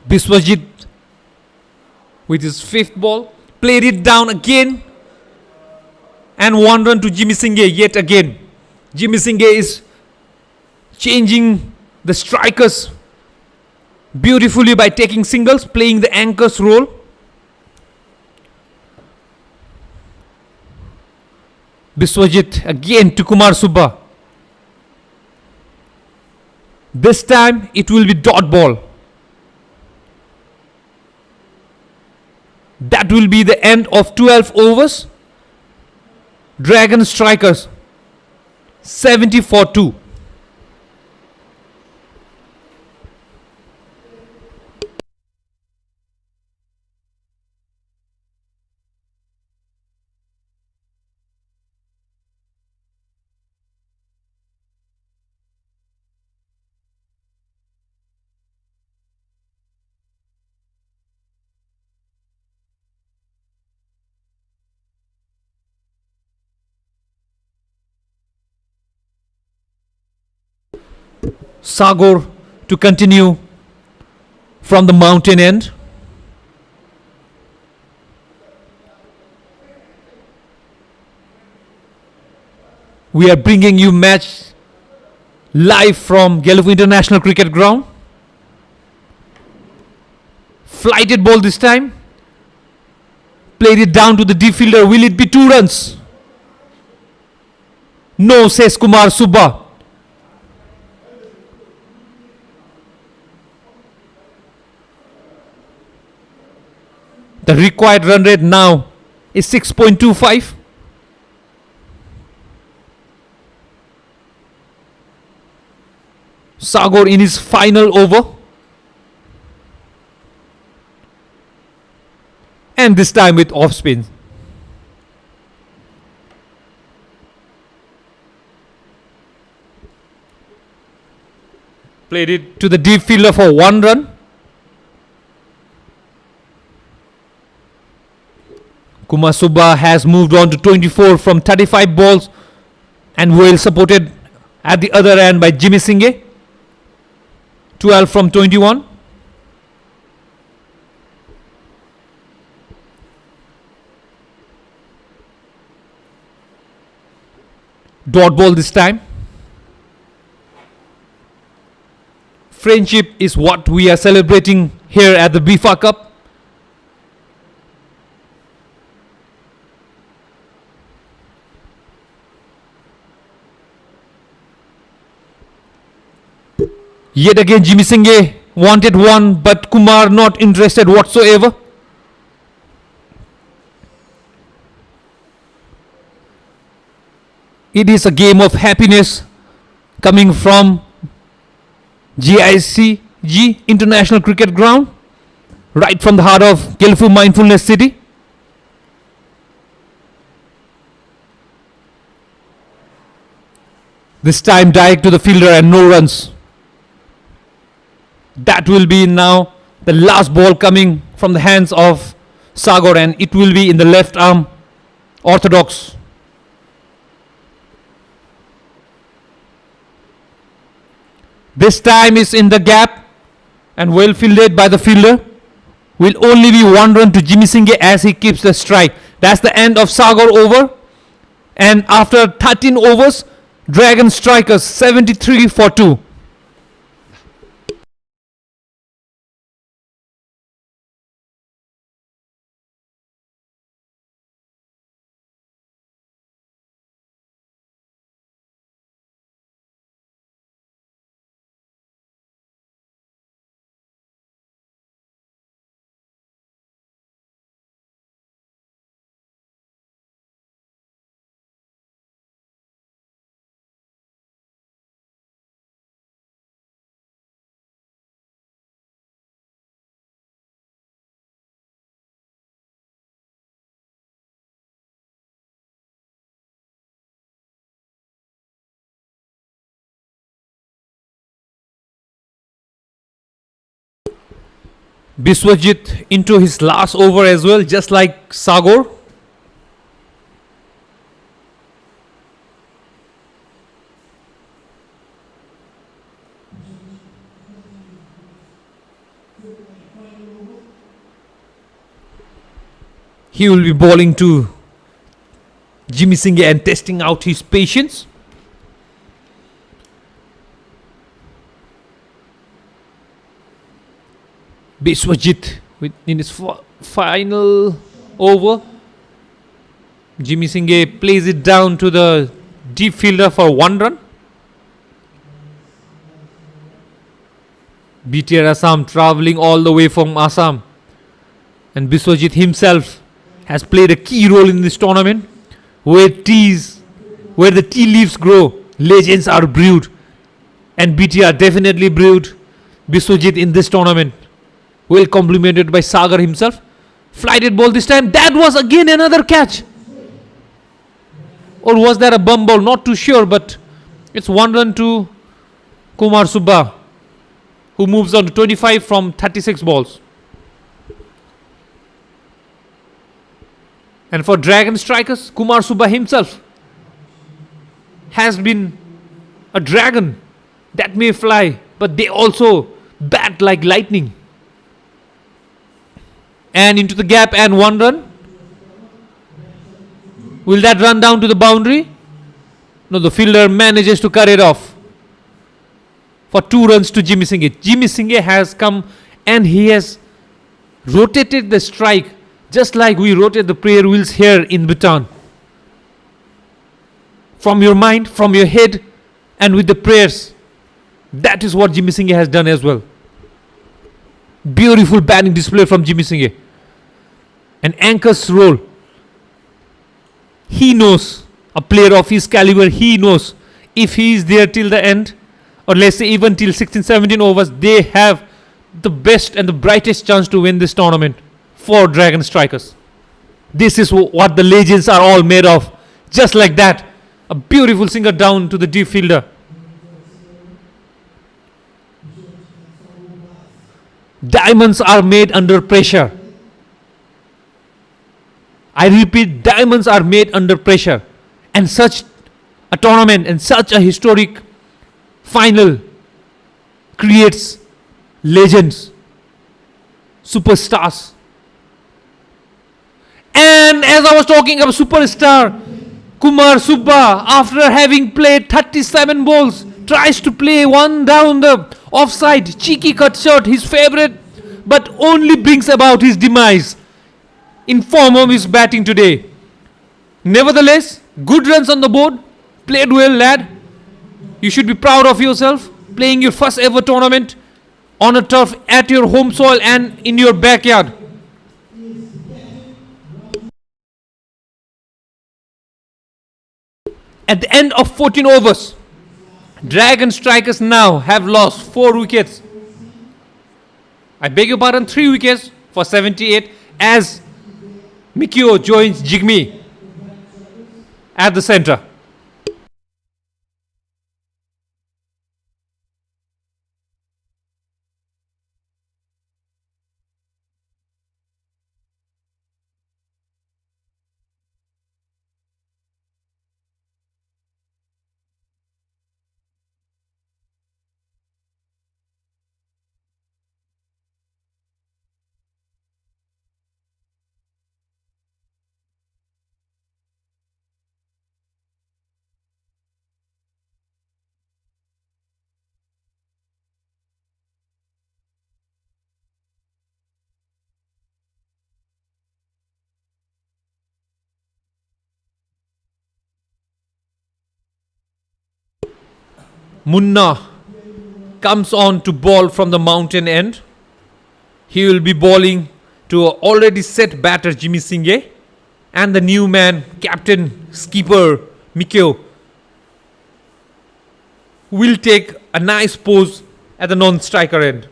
Biswajit with his 5th ball played it down again, and 1 run to Jimmy Singh yet again. Jimmy Singh is changing the strikers beautifully by taking singles, playing the anchor's role. Biswajit again to Kumar Subba. This time it will be dot ball. That will be the end of 12 overs. Dragon Strikers 70 for 2. Sagar to continue from the mountain end. We are bringing you match live from Gelephu International Cricket Ground. Flighted ball this time. Played it down to the deep fielder. Will it be 2 runs? No, says Kumar Subba. The required run rate now is 6.25. Sagar in his final over. And this time with off spin. Played it to the deep fielder for 1 run. Kumar Subba has moved on to 24 from 35 balls and well supported at the other end by Jimmy Singh. 12 from 21. Dot ball this time. Friendship is what we are celebrating here at the BFA Cup. Yet again Jimmy Singh wanted one, but Kumar not interested whatsoever. It is a game of happiness coming from GICG International Cricket Ground, right from the heart of Gelephu Mindfulness City. This time direct to the fielder and no runs. That will be now the last ball coming from the hands of Sagar, and it will be in the left arm orthodox. This time is in the gap and well fielded by the fielder. Will only be 1 run to Jimmy Singh as he keeps the strike. That's the end of Sagar over. And after 13 overs, Dragon strikers 73 for 2. Biswajit into his last over as well, just like Sagar. He will be bowling to Jimmy Singh and testing out his patience. Biswajit in his final over. Jimmy Singh plays it down to the deep fielder for 1 run. BTR Assam travelling all the way from Assam, and Biswajit himself has played a key role in this tournament. Where the tea leaves grow, legends are brewed, and BTR definitely brewed Biswajit in this tournament. Well complimented by Sagar himself. Flighted ball this time. That was again another catch. Or was that a bum ball? Not too sure, but it's 1 run to Kumar Subba, who moves on to 25 from 36 balls. And for Dragon strikers, Kumar Subba himself has been a dragon that may fly, but they also bat like lightning. And into the gap and 1 run. Will that run down to the boundary? No, the fielder manages to cut it off for 2 runs to Jimmy Singh. Jimmy Singh has come and he has rotated the strike just like we rotate the prayer wheels here in Bhutan. From your mind, from your head, and with the prayers. That is what Jimmy Singh has done as well. Beautiful batting display from Jimmy Singh. An anchor's role. He knows, a player of his caliber, he knows if he is there till the end, or let's say even till 16, 17 overs, they have the best and the brightest chance to win this tournament for Dragon Strikers. This is what the legends are all made of. Just like that. A beautiful single down to the deep fielder. Diamonds are made under pressure. I repeat, diamonds are made under pressure. And such a tournament and such a historic final creates legends, superstars. And as I was talking about superstar, Kumar Subba, after having played 37 balls, tries to play one down the offside, cheeky cut shot, his favorite, but only brings about his demise in form of his batting today. Nevertheless, good runs on the board, played well, lad. You should be proud of yourself, playing your first ever tournament on a turf at your home soil and in your backyard. At the end of 14 overs, Dragon Strikers now have lost 4 wickets. I beg your pardon, 3 wickets for 78 as Mikio joins Gicg at the center. Munna comes on to ball from the mountain end. He will be bowling to an already set batter Jimmy Singh and the new man, captain, skipper Mikio, will take a nice pose at the non-striker end.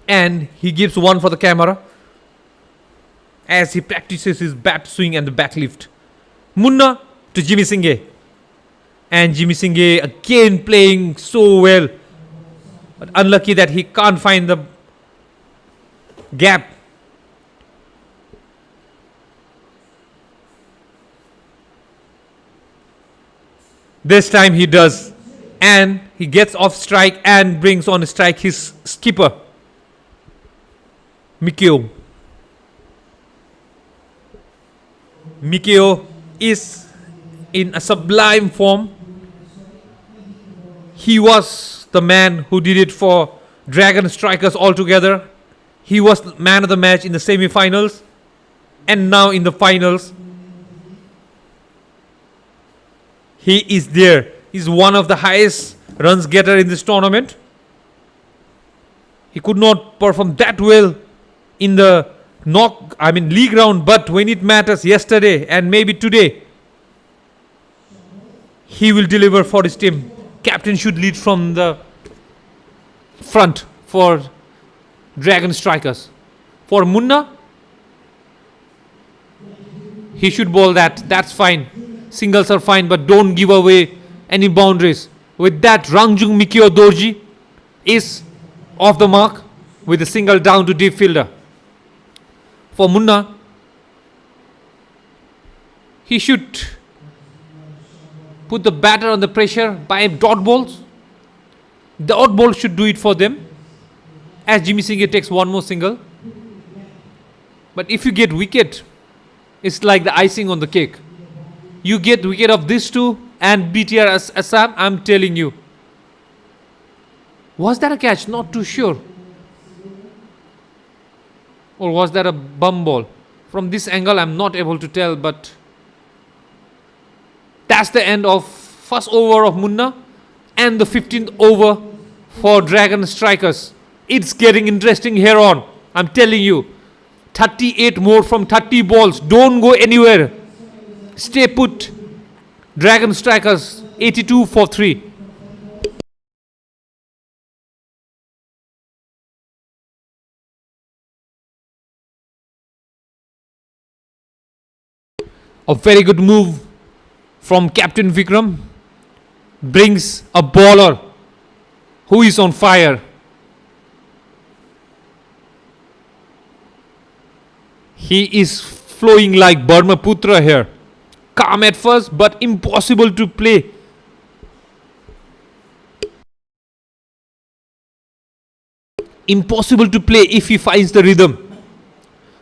And he gives one for the camera as he practices his bat swing and the bat lift. Munna to Jimmy Singh. And Jimmy Singh again playing so well. But unlucky that he can't find the gap. This time he does. And he gets off strike and brings on strike his skipper, Mikio. Mikio is in a sublime form. He was the man who did it for Dragon Strikers altogether. He was the man of the match in the semi-finals and now in the finals. He is there. He's one of the highest runs getter in this tournament. He could not perform that well in the league round, but when it matters yesterday and maybe today, he will deliver for his team. Captain should lead from the front for Dragon Strikers. For Munna, he should bowl that. That's fine. Singles are fine, but don't give away any boundaries. With that, Rangjung Mikio Dorji is off the mark with a single down to deep fielder. For Munna, he should put the batter on the pressure by dot balls. The odd ball should do it for them, as Jimmy Singh takes one more single. But if you get wicket, it's like the icing on the cake. You get wicket of these two and BTR Assam, I'm telling you. Was that a catch? Not too sure. Or was that a bum ball? From this angle, I'm not able to tell, but that's the end of first over of Munna and the 15th over for Dragon Strikers. It's getting interesting here on. I'm telling you. 38 more from 30 balls. Don't go anywhere. Stay put. Dragon Strikers 82 for 3. A very good move from Captain Vikram brings a bowler who is on fire. He is flowing like Brahmaputra here. Calm at first, but impossible to play. Impossible to play if he finds the rhythm.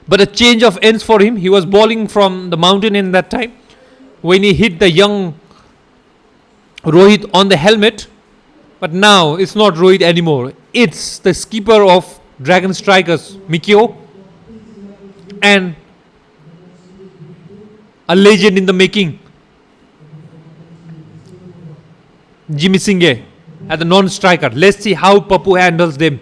But a change of ends for him. He was bowling from the mountain in that time. When he hit the young Rohit on the helmet. But now it's not Rohit anymore. It's the skipper of Dragon Strikers, Mikio. And a legend in the making, Jimmy Singh as the non-striker. Let's see how Papu handles them.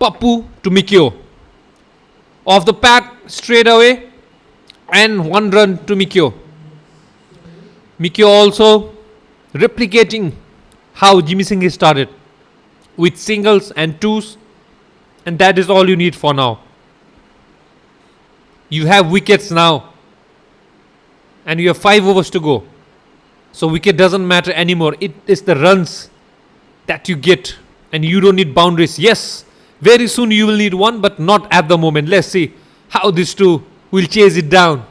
Papu to Mikio. Off the pad straight away and 1 run to Mikio. Mikio also replicating how Jimmy Singh started with singles and twos, and that is all you need for now. You have wickets now and you have 5 overs to go, so wicket doesn't matter anymore. It is the runs that you get, and you don't need boundaries. Yes, very soon you will need one, but not at the moment. Let's see how these two will chase it down.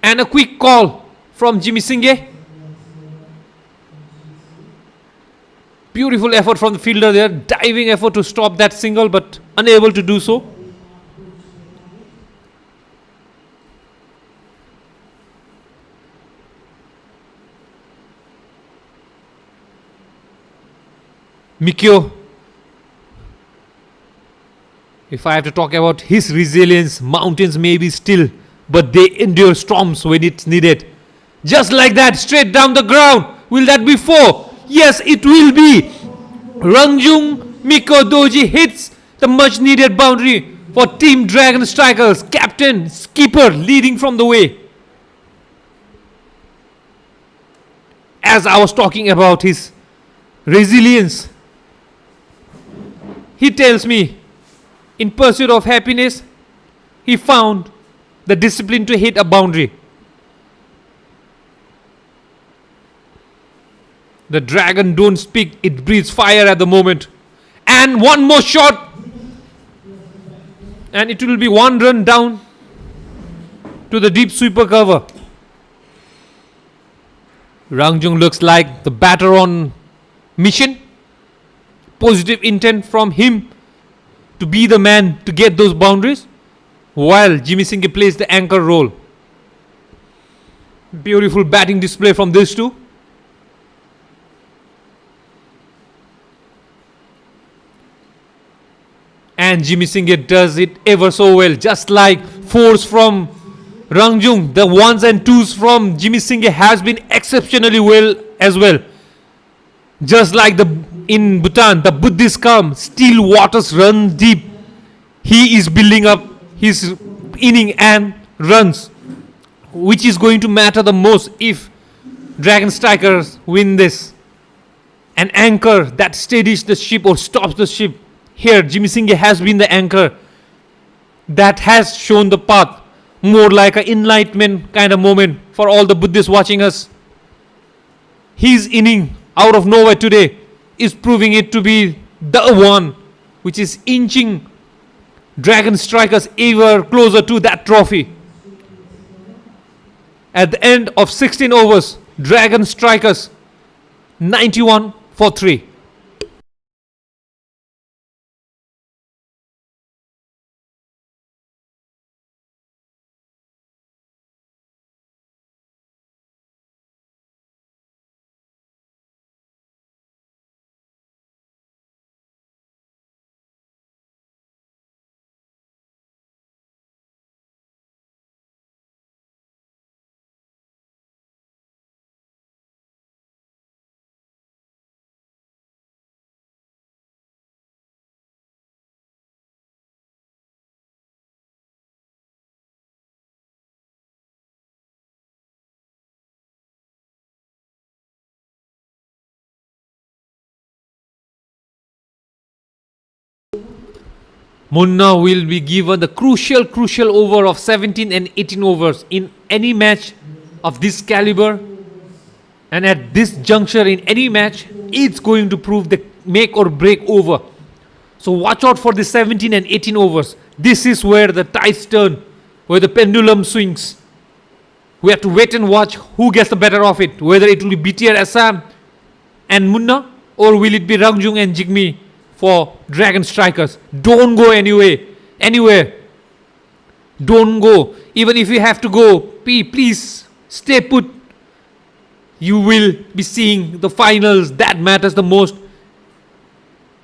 And a quick call from Jimmy Singh. Beautiful effort from the fielder there. Diving effort to stop that single, but unable to do so. Mikio, if I have to talk about his resilience, mountains may be still, but they endure storms when it's needed. Just like that, straight down the ground. Will that be 4? Yes, it will be. Rangjung Miko Doji hits the much needed boundary for Team Dragon Strikers. Captain, skipper leading from the way. As I was talking about his resilience, he tells me, in pursuit of happiness, he found the discipline to hit a boundary. The dragon don't speak, it breathes fire at the moment. And one more shot. And it will be 1 run down to the deep sweeper cover. Rangjung looks like the batter on mission. Positive intent from him to be the man to get those boundaries, while Jimmy Singh plays the anchor role. Beautiful batting display from these two. And Jimmy Singh does it ever so well. Just like 4s from Rangjung, the 1s and 2s from Jimmy Singh has been exceptionally well as well. Just like in Bhutan, the Buddhist come, still waters run deep. He is building up his inning and runs, which is going to matter the most if Dragon Strikers win this. An anchor that steadies the ship or stops the ship. Here, Jimmy Singh has been the anchor that has shown the path. More like an enlightenment kind of moment for all the Buddhists watching us. His inning out of nowhere today is proving it to be the one which is inching Dragon Strikers ever closer to that trophy. At the end of 16 overs, Dragon Strikers 91 for 3. Munna will be given the crucial over of 17 and 18 overs in any match of this caliber, and at this juncture in any match, it's going to prove the make or break over. So watch out for the 17 and 18 overs. This is where the tides turn, where the pendulum swings. We have to wait and watch who gets the better of it, whether it will be BTR Assam and Munna, or will it be Rangjung and Gicg for Dragon Strikers. Don't go anywhere. Don't go. Even if you have to go, please stay put. You will be seeing the finals. That matters the most.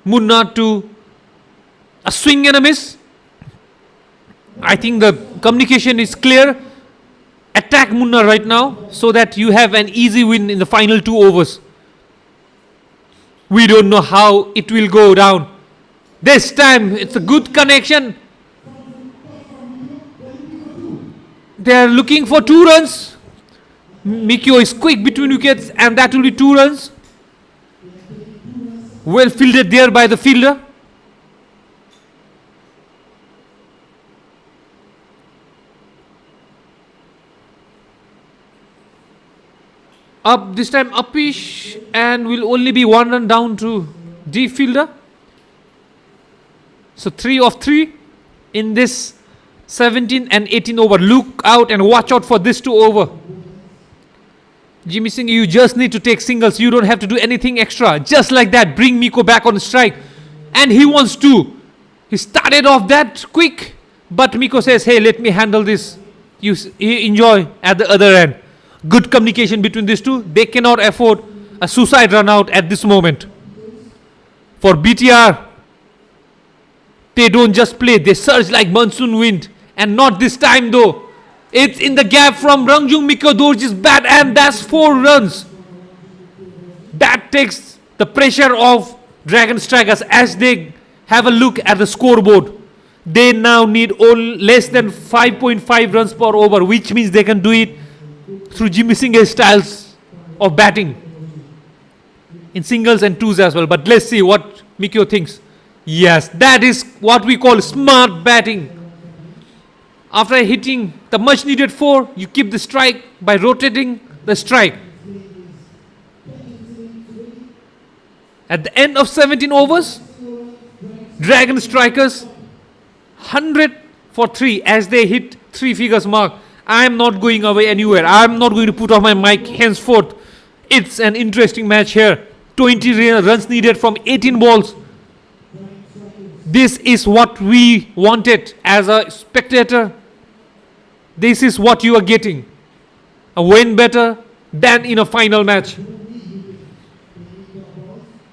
Munna to a swing and a miss. I think the communication is clear. Attack Munna right now so that you have an easy win in the final 2 overs. We don't know how it will go down. This time it's a good connection. They are looking for 2 runs. Mikio is quick between wickets, and that will be 2 runs. Well fielded there by the fielder. Up this time upish, and will only be 1 run down to D fielder. So 3 of 3 in this 17 and 18 over. Look out and watch out for this 2 over. Jimmy Singh, you just need to take singles. You don't have to do anything extra. Just like that, bring Miko back on strike. And he wants to. He started off that quick, but Miko says, hey, let me handle this. You enjoy at the other end. Good communication between these two. They cannot afford a suicide run out at this moment. For BTR, they don't just play, they surge like monsoon wind. And not this time though. It's in the gap from Rangjung Miko Dorji's bat, and that's 4 runs. That takes the pressure off Dragon Strikers as they have a look at the scoreboard. They now need less than 5.5 runs per over, which means they can do it through Jimmy Singh's styles of batting. In singles and 2s as well. But let's see what Mikio thinks. Yes, that is what we call smart batting. After hitting the much needed 4, you keep the strike by rotating the strike. At the end of 17 overs, Dragon Strikers 100 for 3 as they hit 3 figures mark. I am not going away anywhere. I am not going to put off my mic henceforth. It's an interesting match here. 20 runs needed from 18 balls. This is what we wanted as a spectator. This is what you are getting. A win better than in a final match.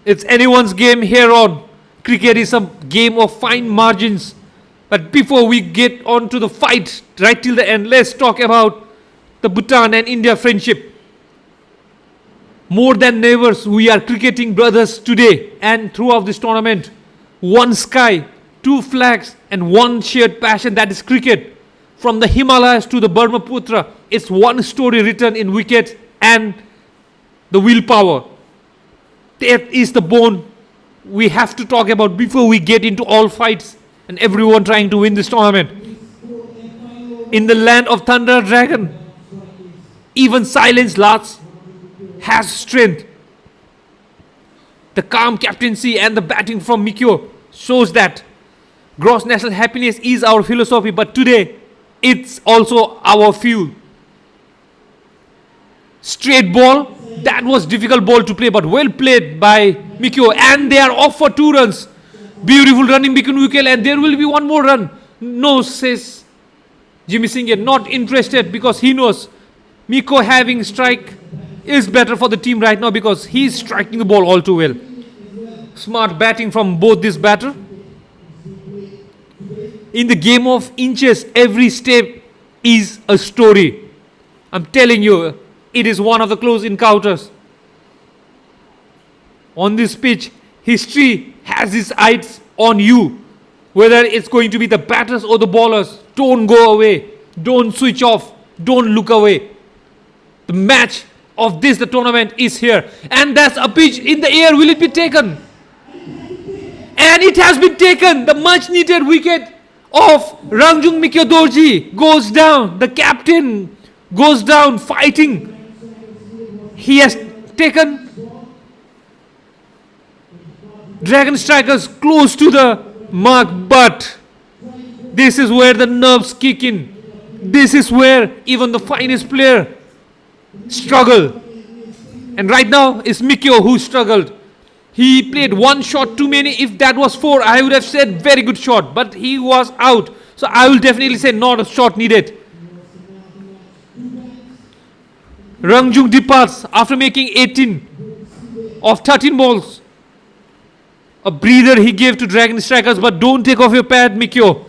It's anyone's game here on. Cricket is a game of fine margins. But before we get on to the fight right till the end, let's talk about the Bhutan and India friendship. More than ever, we are cricketing brothers today and throughout this tournament. One sky, 2 flags, and one shared passion, that is cricket. From the Himalayas to the Brahmaputra, it's one story written in wicket and the willpower. That is the bone we have to talk about before we get into all fights and everyone trying to win this tournament. In the land of Thunder Dragon, even silence lasts, has strength. The calm captaincy and the batting from Mikio shows that gross national happiness is our philosophy, but today it's also our fuel. Straight ball, that was difficult ball to play, but well played by Mikio, and they are off for 2 runs. Beautiful running between wicket, and there will be 1 more run. No, says Jimmy Singh, not interested because he knows Mikio having strike is better for the team right now because he's striking the ball all too well. Smart batting from both this batter. In the game of inches, every step is a story. I'm telling you, it is one of the close encounters. On this pitch, history has its eyes on you. Whether it's going to be the batters or the bowlers, don't go away. Don't switch off. Don't look away. The match of this, the tournament, is here. And that's a pitch in the air. Will it be taken? And it has been taken. The much needed wicket of Rangjung Mikyo Dorji goes down. The captain goes down fighting. He has taken Dragon Strikers close to the mark, but this is where the nerves kick in. This is where even the finest player struggle. And right now it's Mikyo who struggled. He played one shot too many. If that was 4, I would have said very good shot. But he was out. So I will definitely say not a shot needed. Rangjung departs after making 18 of 13 balls. A breather he gave to Dragon Strikers, but don't take off your pad, Mikyo.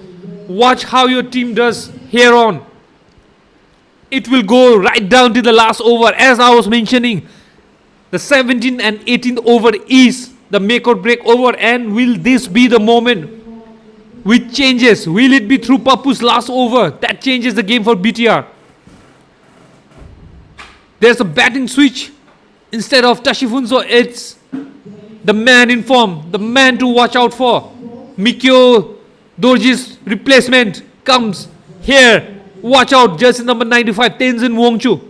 Watch how your team does here on. It will go right down to the last over. As I was mentioning, the 17th and 18th over is the make or break over. And will this be the moment which changes? Will it be through Pappu's last over that changes the game for BTR? There's a batting switch. Instead of Tashifunso, it's the man in form, the man to watch out for. Mikyo Dorji's replacement comes here. Watch out, jersey number 95, Tenzin Wongchu.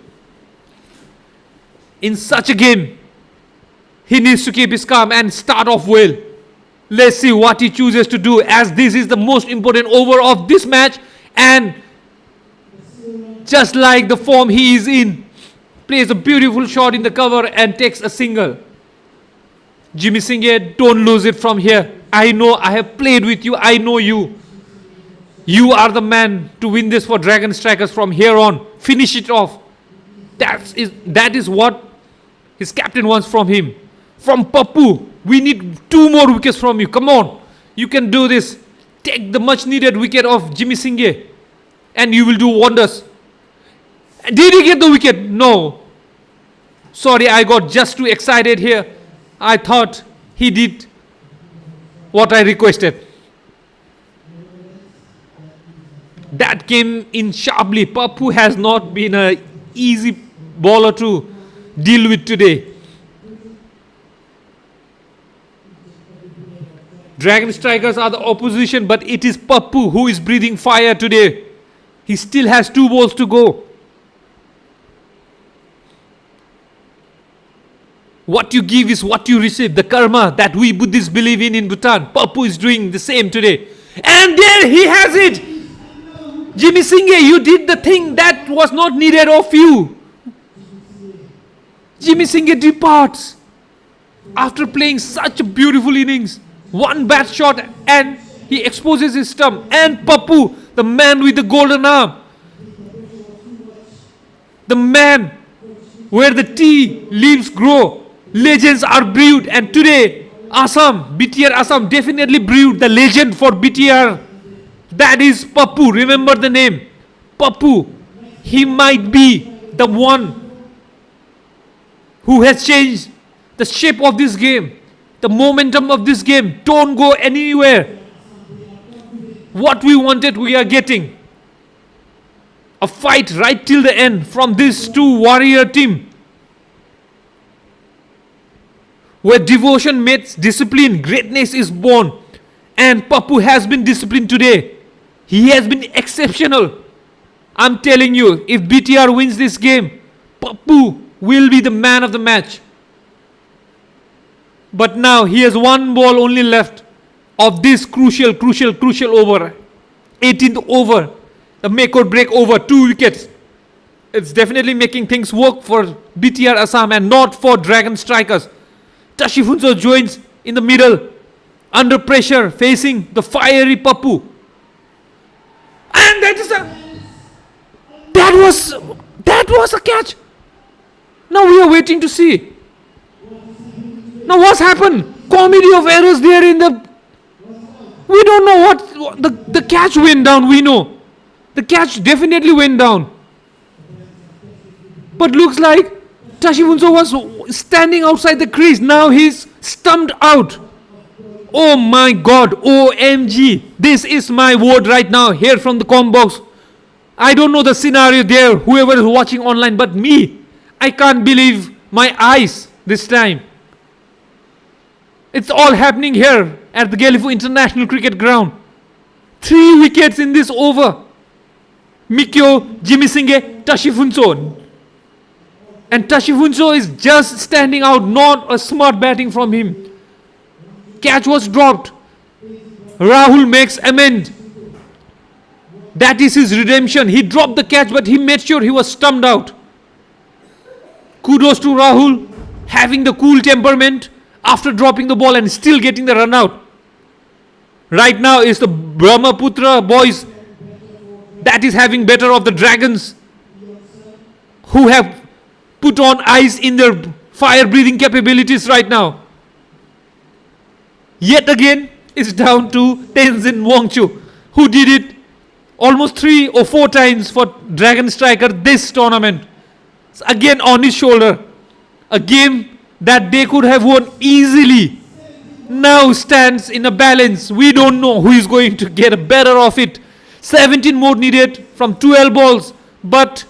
In such a game, he needs to keep his calm and start off well. Let's see what he chooses to do, as this is the most important over of this match. And just like the form he is in, plays a beautiful shot in the cover and takes a single. Jimmy Singh, don't lose it from here. I know, I have played with you. I know you. You are the man to win this for Dragon Strikers from here on. Finish it off. That is what his captain wants from him. From Pappu, we need 2 more wickets from you. Come on. You can do this. Take the much needed wicket of Jimmy Singh and you will do wonders. Did he get the wicket? No. Sorry, I got just too excited here. I thought he did what I requested. That came in sharply. Pappu has not been an easy bowler to deal with today. Dragon Strikers are the opposition, but it is Pappu who is breathing fire today. He still has 2 balls to go. What you give is what you receive. The karma that we Buddhists believe in Bhutan. Pappu is doing the same today. And there he has it. Jimmy Singh, you did the thing that was not needed of you. Jimmy Singh departs after playing such a beautiful innings. 1 bat shot and he exposes his stump. And Pappu, the man with the golden arm, the man where the tea leaves grow. Legends are brewed, and today Assam, BTR Assam definitely brewed the legend for BTR. That is Pappu. Remember the name. Pappu. He might be the one who has changed the shape of this game, the momentum of this game. Don't go anywhere. What we wanted, we are getting. A fight right till the end from this 2 warrior team, where devotion meets discipline, greatness is born. And Pappu has been disciplined today. He has been exceptional. I'm telling you, if BTR wins this game, Pappu will be the man of the match. But now he has 1 ball only left of this crucial over. 18th over. The make or break over. 2 wickets. It's definitely making things work for BTR Assam and not for Dragon Strikers. Tashifunso joins in the middle, under pressure, facing the fiery Pappu. And that was a catch. Now we are waiting to see. Now what's happened? Comedy of errors there in the... We don't know what... The catch went down, we know. The catch definitely went down. But looks like Tashifunso was standing outside the crease. Now he's stumped out. Oh my God. OMG. This is my word right now here from the com box. I don't know the scenario there, whoever is watching online, but me, I can't believe my eyes this time. It's all happening here at the Gelephu International Cricket Ground. 3 wickets in this over. Mikyo, Jimmy Singh, Tashifunso. And Tashifunso is just standing out, not a smart batting from him. Catch was dropped. Rahul makes amend. That is his redemption. He dropped the catch, but he made sure he was stumped out. Kudos to Rahul, having the cool temperament after dropping the ball and still getting the run out. Right now is the Brahmaputra boys that is having better of the Dragons, who have put on ice in their fire breathing capabilities right now. Yet again, it's down to Tenzin Wangchu, who did it almost 3 or 4 times for Dragon Striker this tournament. It's again on his shoulder. A game that they could have won easily now stands in a balance. We don't know who is going to get a better of it. 17 more needed from 12 balls. But,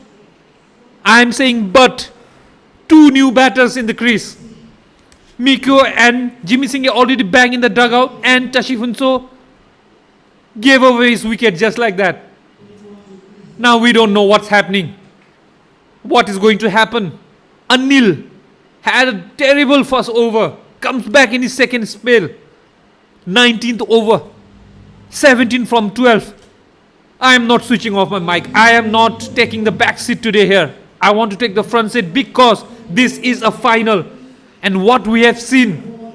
I'm saying but, 2 new batters in the crease. Mikyo and Jimmy Singh already banged in the dugout, and Tashifunso gave away his wicket just like that. Now we don't know what's happening. What is going to happen? Anil had a terrible first over. Comes back in his second spell. 19th over. 17 from 12. I am not switching off my mic. I am not taking the back seat today here. I want to take the front seat because this is a final. And what we have seen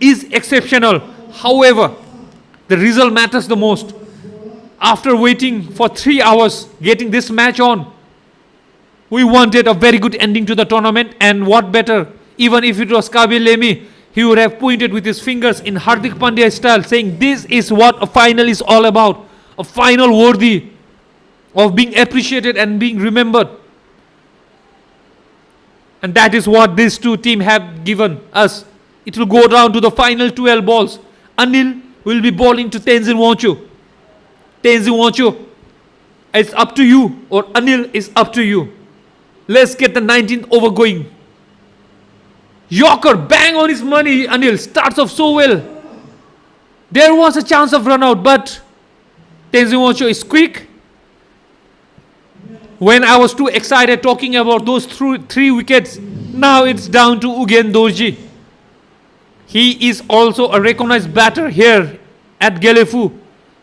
is exceptional. However, the result matters the most. After waiting for 3 hours, getting this match on, we wanted a very good ending to the tournament. And what better, even if it was Kabil Lemi, he would have pointed with his fingers in Hardik Pandya style, saying this is what a final is all about. A final worthy of being appreciated and being remembered. And that is what these two teams have given us. It will go down to the final 12 balls. Anil will be bowling to Tenzin Wangchu. Tenzin Wangchu, it's up to you, or Anil is up to you. Let's get the 19th over going. Yorker, bang on his money. Anil starts off so well. There was a chance of run out, but Tenzin Wangchu is quick. When I was too excited talking about those 3 wickets, now it's down to Ugen Dorji. He is also a recognized batter here at Gelephu.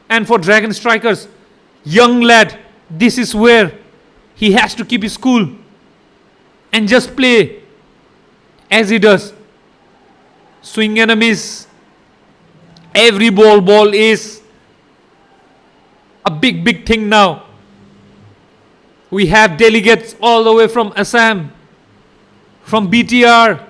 And for Dragon Strikers, young lad, this is where he has to keep his cool and just play as he does. Swing and a miss. Every ball is a big thing now. We have delegates all the way from Assam, from BTR,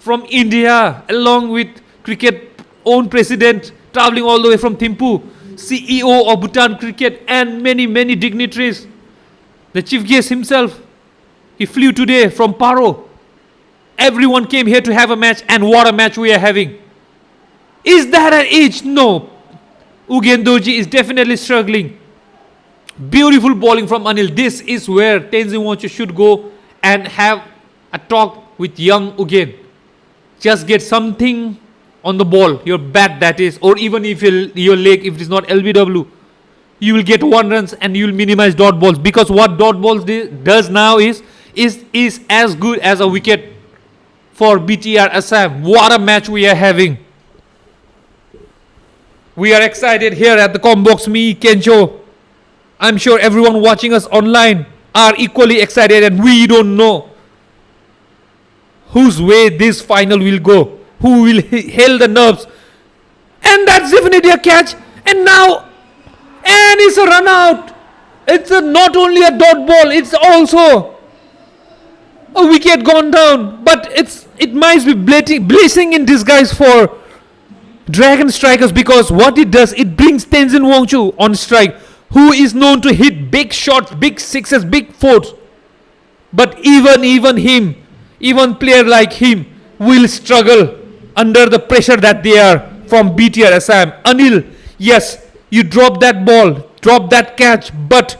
from India, along with cricket own president traveling all the way from Thimphu, CEO of Bhutan cricket, and many dignitaries. The chief guest himself, he flew today from Paro. Everyone came here to have a match, and what a match we are having. Is that an age? No. Ugen Dorji is definitely struggling. Beautiful bowling from Anil. This is where Tenzin Wangchu should go and have a talk with young Ugen. Just get something on the ball, your bat that is, or even if your leg, if it is not LBW, you will get 1 runs and you will minimize dot balls, because what dot balls does now is as good as a wicket for BTR Assam. What a match we are having. We are excited here at the Combox, me, Kencho. I'm sure everyone watching us online are equally excited, and we don't know whose way this final will go, who will hold the nerves. And that's definitely a catch. And now, and it's a run out. It's not only a dot ball, it's also a wicket gone down. But it might be blessing in disguise for Dragon Strikers, because what it does, it brings Tenzin Wangchu on strike, who is known to hit big shots, big sixes, big fours. But even player like him will struggle under the pressure that they are from BTR Assam. Anil, yes, you drop that ball, drop that catch, but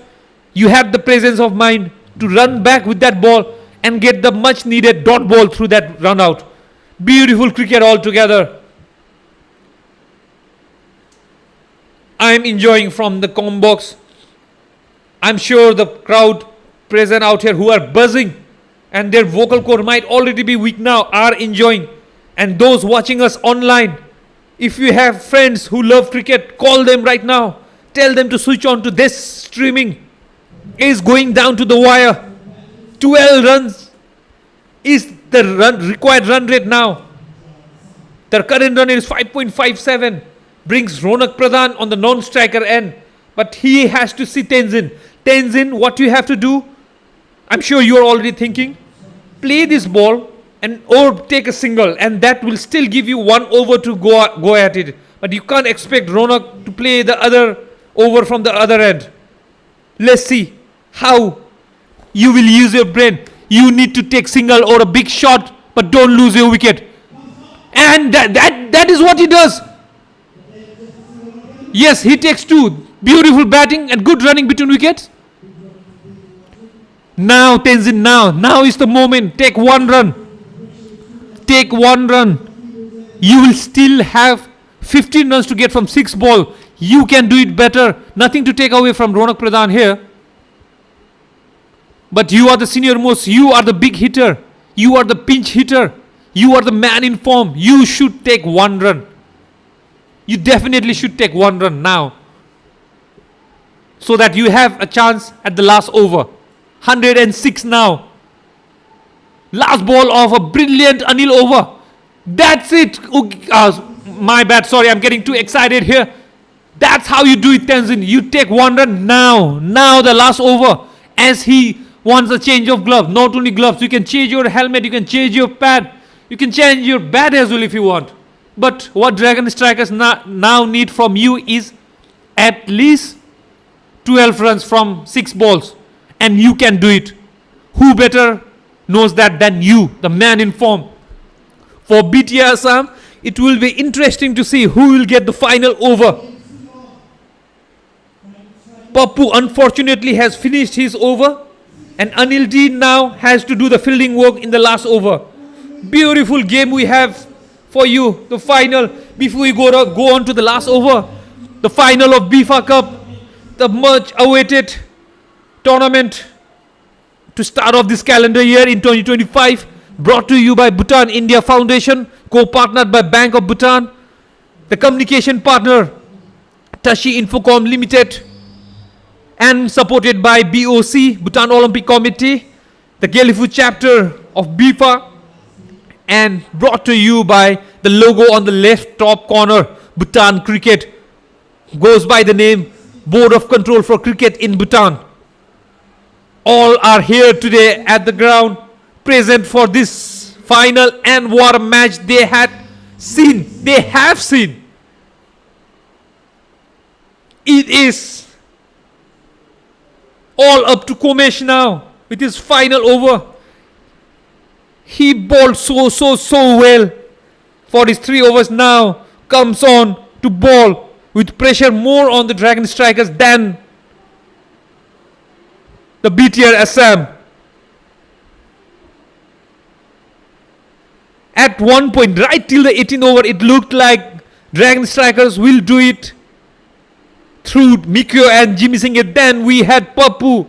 you have the presence of mind to run back with that ball and get the much needed dot ball through that run out. Beautiful cricket altogether. I'm enjoying from the com box. I'm sure the crowd present out here who are buzzing and their vocal cord might already be weak now are enjoying. And those watching us online, if you have friends who love cricket, call them right now. Tell them to switch on to this streaming. Is going down to the wire. 12 runs is the required run rate now. The current run is 5.57. Brings Ronak Pradhan on the non-striker end. But he has to see Tenzin. Tenzin, what you have to do, I'm sure you're already thinking, play this ball and or take a single, and that will still give you 1 over to go at it. But you can't expect Ronak to play the other over from the other end. Let's see how you will use your brain. You need to take single or a big shot, but don't lose your wicket. And that is what he does. Yes, he takes 2. Beautiful batting and good running between wickets. Now Tenzin, now is the moment. Take 1 run. Take 1 run. You will still have 15 runs to get from 6 ball. You can do it better. Nothing to take away from Ronak Pradhan here. But you are the senior most. You are the big hitter. You are the pinch hitter. You are the man in form. You should take 1 run. You definitely should take 1 run now. So that you have a chance at the last over. 106 now. Last ball of a brilliant Anil over. That's it. My bad. Sorry, I'm getting too excited here. That's how you do it, Tenzin. You take 1 run now. Now the last over. As he wants a change of gloves. Not only gloves. You can change your helmet. You can change your pad. You can change your bat as well if you want. But what Dragon Strikers now need from you is at least 12 runs from 6 balls. And you can do it. Who better knows that than you, the man in form? For BTR Assam, it will be interesting to see who will get the final over. Pappu unfortunately has finished his over. And Anil D now has to do the fielding work in the last over. Beautiful game we have for you. The final, before we go on to the last over. The final of BIFA Cup. The much awaited tournament to start off this calendar year in 2025. Brought to you by Bhutan India Foundation. Co-partnered by Bank of Bhutan. The communication partner Tashi Infocom Limited. And supported by BOC, Bhutan Olympic Committee, the Gelephu chapter of BIFA, and brought to you by the logo on the left top corner, Bhutan Cricket, goes by the name Board of Control for Cricket in Bhutan. All are here today at the ground, present for this final, and what a match they have seen. It is all up to Komesh now with his final over. He bowled so well for his 3 overs. Now comes on to bowl with pressure more on the Dragon Strikers than the BTR Assam. At one point, right till the 18th over, it looked like Dragon Strikers will do it through Mikyo and Jimmy Singh. Then we had Pappu,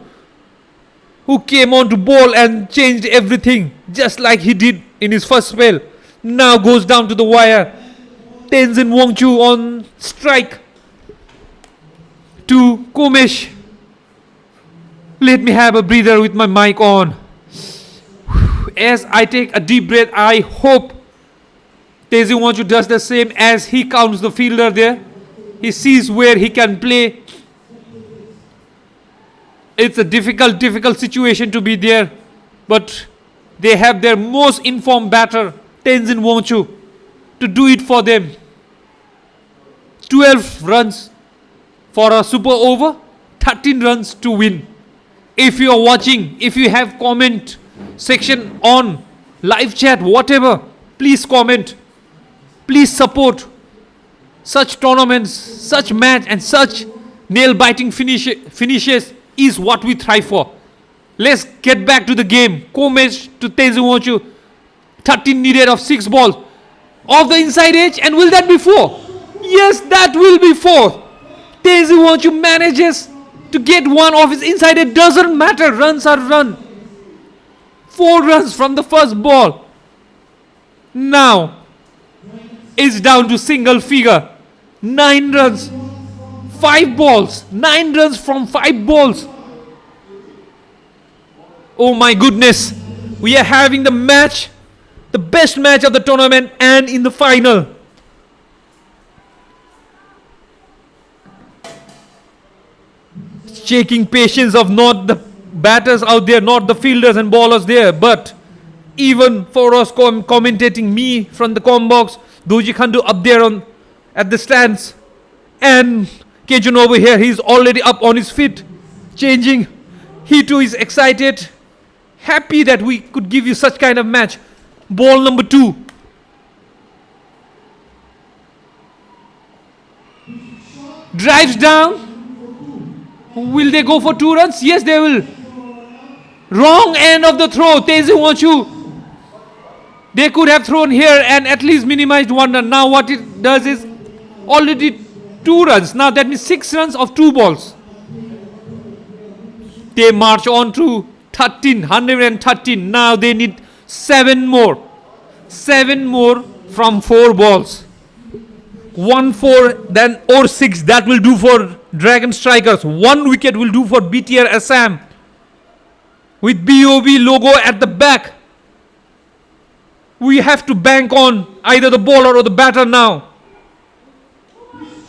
who came on to bowl and changed everything, just like he did in his first spell. Now goes down to the wire. Tenzin Wongchu on strike to Komesh. Let me have a breather with my mic on. As I take a deep breath, I hope Tenzin Wongchu does the same as he counts the fielder there. He sees where he can play. It's a difficult situation to be there. But they have their most informed batter, Tenzin Wongchu, to do it for them. 12 runs for a super over, 13 runs to win. If you are watching, if you have comment section on, live chat, whatever, please comment. Please support such tournaments, such match and such nail-biting finishes is what we thrive for. Let's get back to the game. Komesh to Tenzin Wongchu. 13 needed of 6 balls. Off the inside edge, and will that be 4? Yes, that will be 4. Tezuonchu manages to get one of his inside. It doesn't matter. Runs are run. 4 runs from the first ball. Now it's down to single figure. 9 runs. 5 balls. 9 runs from 5 balls. Oh my goodness. We are having the match. The best match of the tournament and in the final. Shaking patience of not the batters out there, not the fielders and bowlers there, but even for us commentating, me from the com box, Doji Khandu up there at the stands, and Kejun over here, he's already up on his feet, changing. He too is excited, happy that we could give you such kind of match. Ball number 2. Drives down. Will they go for 2 runs? Yes, they will. Wrong end of the throw. Tezuonchu. They could have thrown here and at least minimized 1 run. Now what it does is already 2 runs. Now that means 6 runs of 2 balls. They march on to 113. Now they need 7 more. 7 more from 4 balls. 1 4 then or 6, that will do for Dragon Strikers. 1 wicket will do for BTR Assam with BOB logo at the back. We have to bank on either the bowler or the batter now.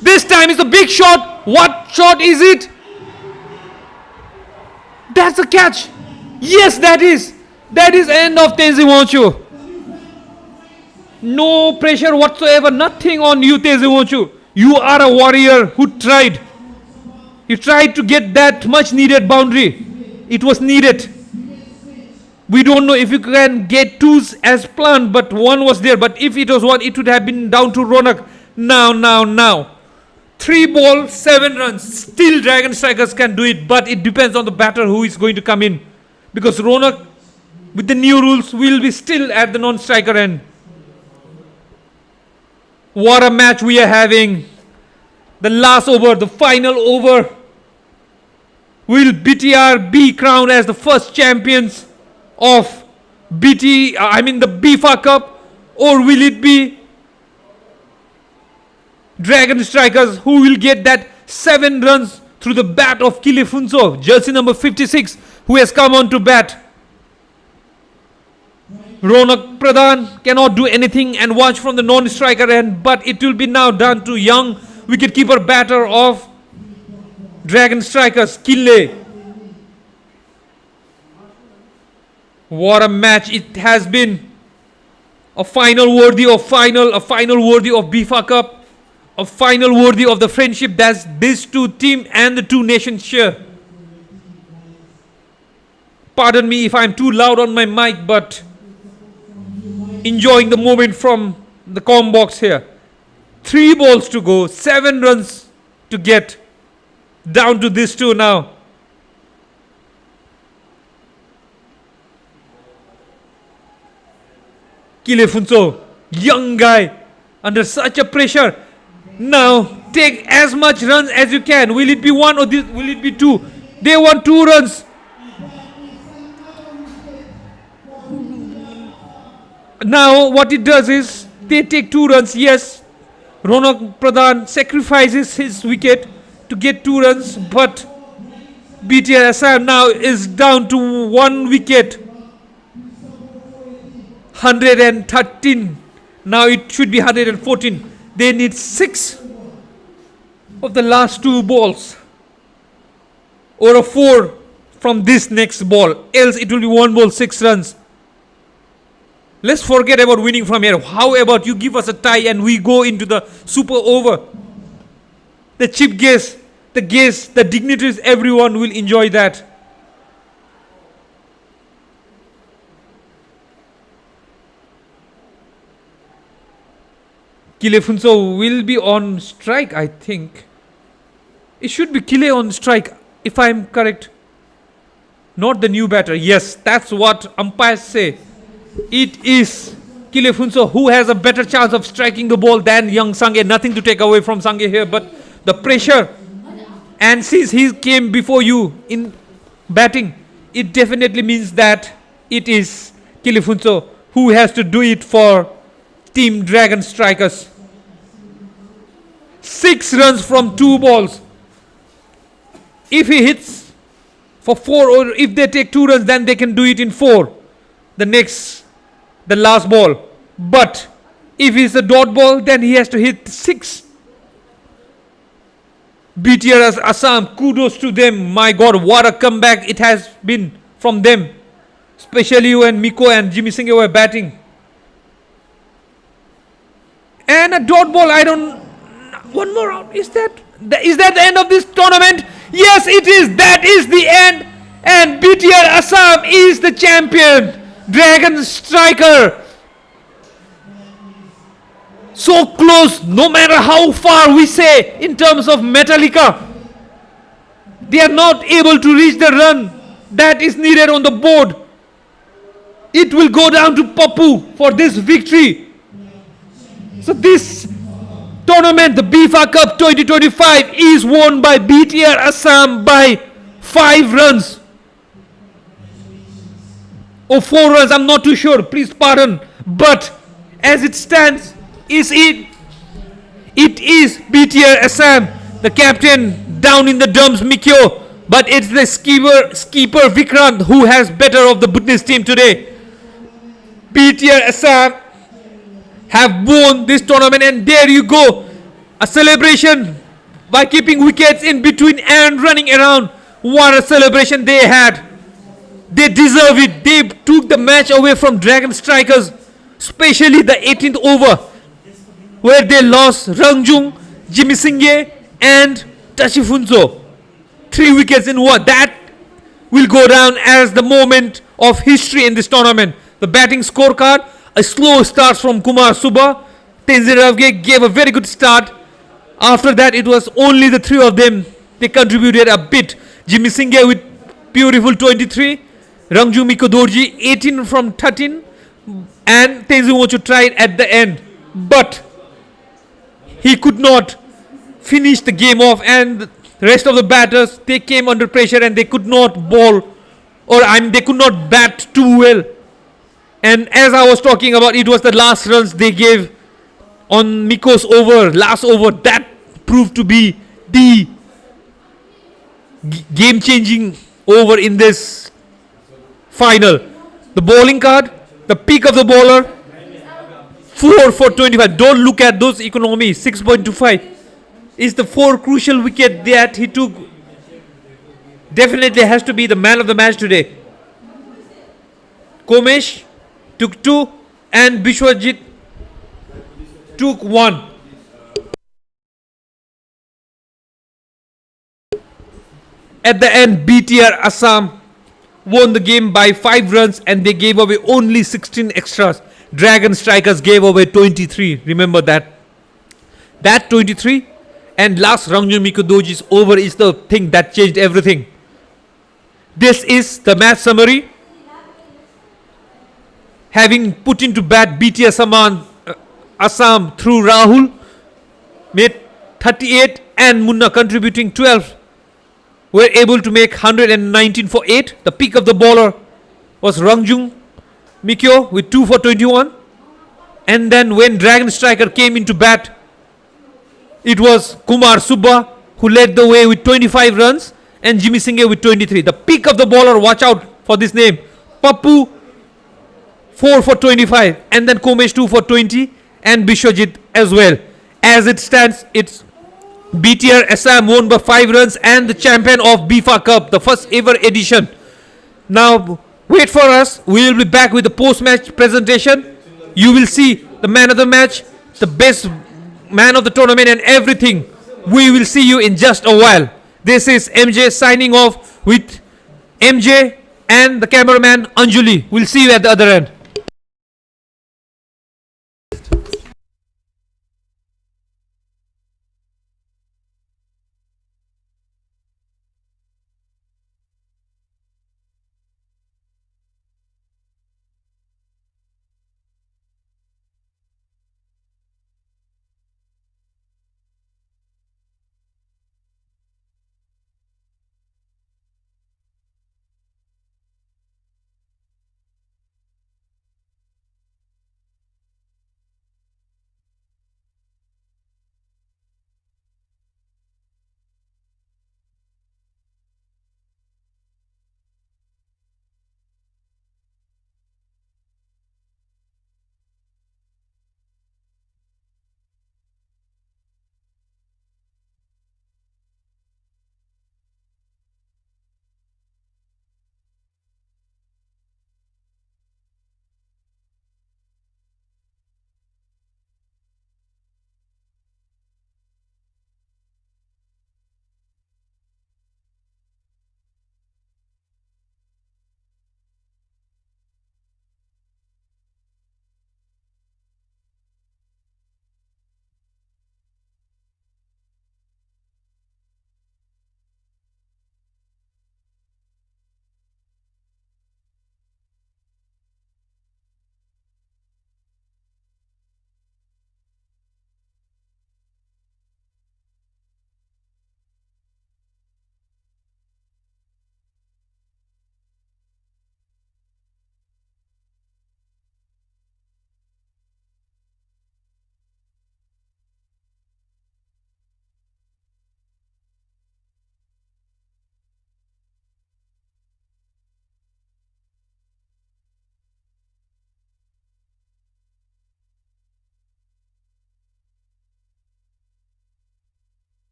This time it's a big shot. What shot is it? That's a catch. Yes, that is end of Tezuonchu. No pressure whatsoever, nothing on you, Tezuonchu. You are a warrior who tried. You tried to get that much needed boundary. It was needed. We don't know if you can get 2s as planned, but 1 was there. But if it was 1, it would have been down to Ronak. Now. 3 balls, 7 runs. Still Dragon Strikers can do it, but it depends on the batter who is going to come in. Because Ronak, with the new rules, will be still at the non-striker end. What a match we are having. The last over, the final over. Will BTR be crowned as the first champions of the BIFA Cup, or will it be Dragon Strikers who will get that 7 runs through the bat of Gelephu, jersey number 56, who has come on to bat? Ronak Pradhan cannot do anything and watch from the non-striker end, but it will be now done to young wicketkeeper batter of Dragon Strikers, Kille. What a match it has been. A final worthy of final, a final worthy of BIFA Cup, a final worthy of the friendship that these 2 teams and the 2 nations share. Pardon me if I'm too loud on my mic, but enjoying the moment from the com box here. 3 balls to go, 7 runs to get. Down to this 2 now. Gelephu, young guy, under such a pressure. Now take as much runs as you can. Will it be 1 or will it be 2? They want 2 runs. Now what it does is they take 2 runs. Yes, Ronak Pradhan sacrifices his wicket to get 2 runs, but BTR Assam now is down to 1 wicket. 113. Now it should be 114. They need 6 of the last 2 balls, or a 4 from this next ball. Else it will be 1 ball, 6 runs. Let's forget about winning from here. How about you give us a tie and we go into the super over? The chief guests, the dignitaries, everyone will enjoy that. Gelephu will be on strike, I think. It should be Kile on strike, if I am correct. Not the new batter. Yes, that's what umpires say. It is Gelephu who has a better chance of striking the ball than young Sange. Nothing to take away from Sange here, but the pressure And since he came before you in batting, it definitely means that it is Gelephu who has to do it for Team Dragon Strikers. 6 runs from 2 balls. If he hits for 4, or if they take 2 runs, then they can do it in 4. The last ball. But if it's a dot ball, then he has to hit 6. BTR Assam, kudos to them. My God, what a comeback it has been from them. Especially when Miko and Jimmy Singh were batting. And a dot ball, one more out. Is that the end of this tournament? Yes, it is. That is the end. And BTR Assam is the champion. Dragon Striker. So close, no matter how far we say in terms of Metallica. They are not able to reach the run that is needed on the board. It will go down to Pappu for this victory. So this tournament, the BFA Cup 2025, is won by BTR Assam by 5 runs. Or 4 runs, I'm not too sure, please pardon. But as it stands, it is BTR Assam, the captain down in the dumps, Mikyo. But it's the skipper Vikrant who has better of the Bhutanese team today. BTR Assam have won this tournament, and there you go. A celebration by keeping wickets in between and running around. What a celebration they had. They deserve it. They took the match away from Dragon Strikers, especially the 18th over, where they lost Rangjung, Jimmy Singh and Tashifunso. 3 wickets in 1. That will go down as the moment of history in this tournament. The batting scorecard, a slow start from Kumar Subba. Tenzin Ravge gave a very good start. After that, it was only the 3 of them. They contributed a bit. Jimmy Singh with beautiful 23. Rangjung Miko Dorji 18 from 13. And Tenzin Ocho tried at the end. But he could not finish the game off, and the rest of the batters, they came under pressure and they could not bowl, or they could not bat too well. And as I was talking about, it was the last runs they gave on Miko's last over, that proved to be the game-changing over in this final. The bowling card, the pick of the bowler, 4 for 25. Don't look at those economy. 6.25 is the 4 crucial wicket that he took. Definitely has to be the man of the match today. Komesh took 2 and Bishwajit took 1. At the end, BTR Assam won the game by 5 runs, and they gave away only 16 extras. Dragon Strikers gave away 23. Remember that. That 23 and last Rangjung Miko Doji's over is the thing that changed everything. This is the match summary. Having put into bat BTR Assam through Rahul, made 38 and Munna contributing 12. Were able to make 119 for 8. The pick of the bowler was Rangjung Mikyo with 2 for 21. And then when Dragon Striker came into bat, it was Kumar Subba who led the way with 25 runs and Jimmy Singh with 23. The pick of the bowler, watch out for this name, Pappu 4 for 25, and then Komesh 2 for 20, and Bishwajit as well. As it stands, it's BTR Assam won by 5 runs and the champion of BFA Cup, the first ever edition. Now wait for us. We will be back with the post-match presentation. You will see the man of the match, the best man of the tournament, and everything. We will see you in just a while. This is MJ signing off with MJ and the cameraman Anjali. We'll see you at the other end.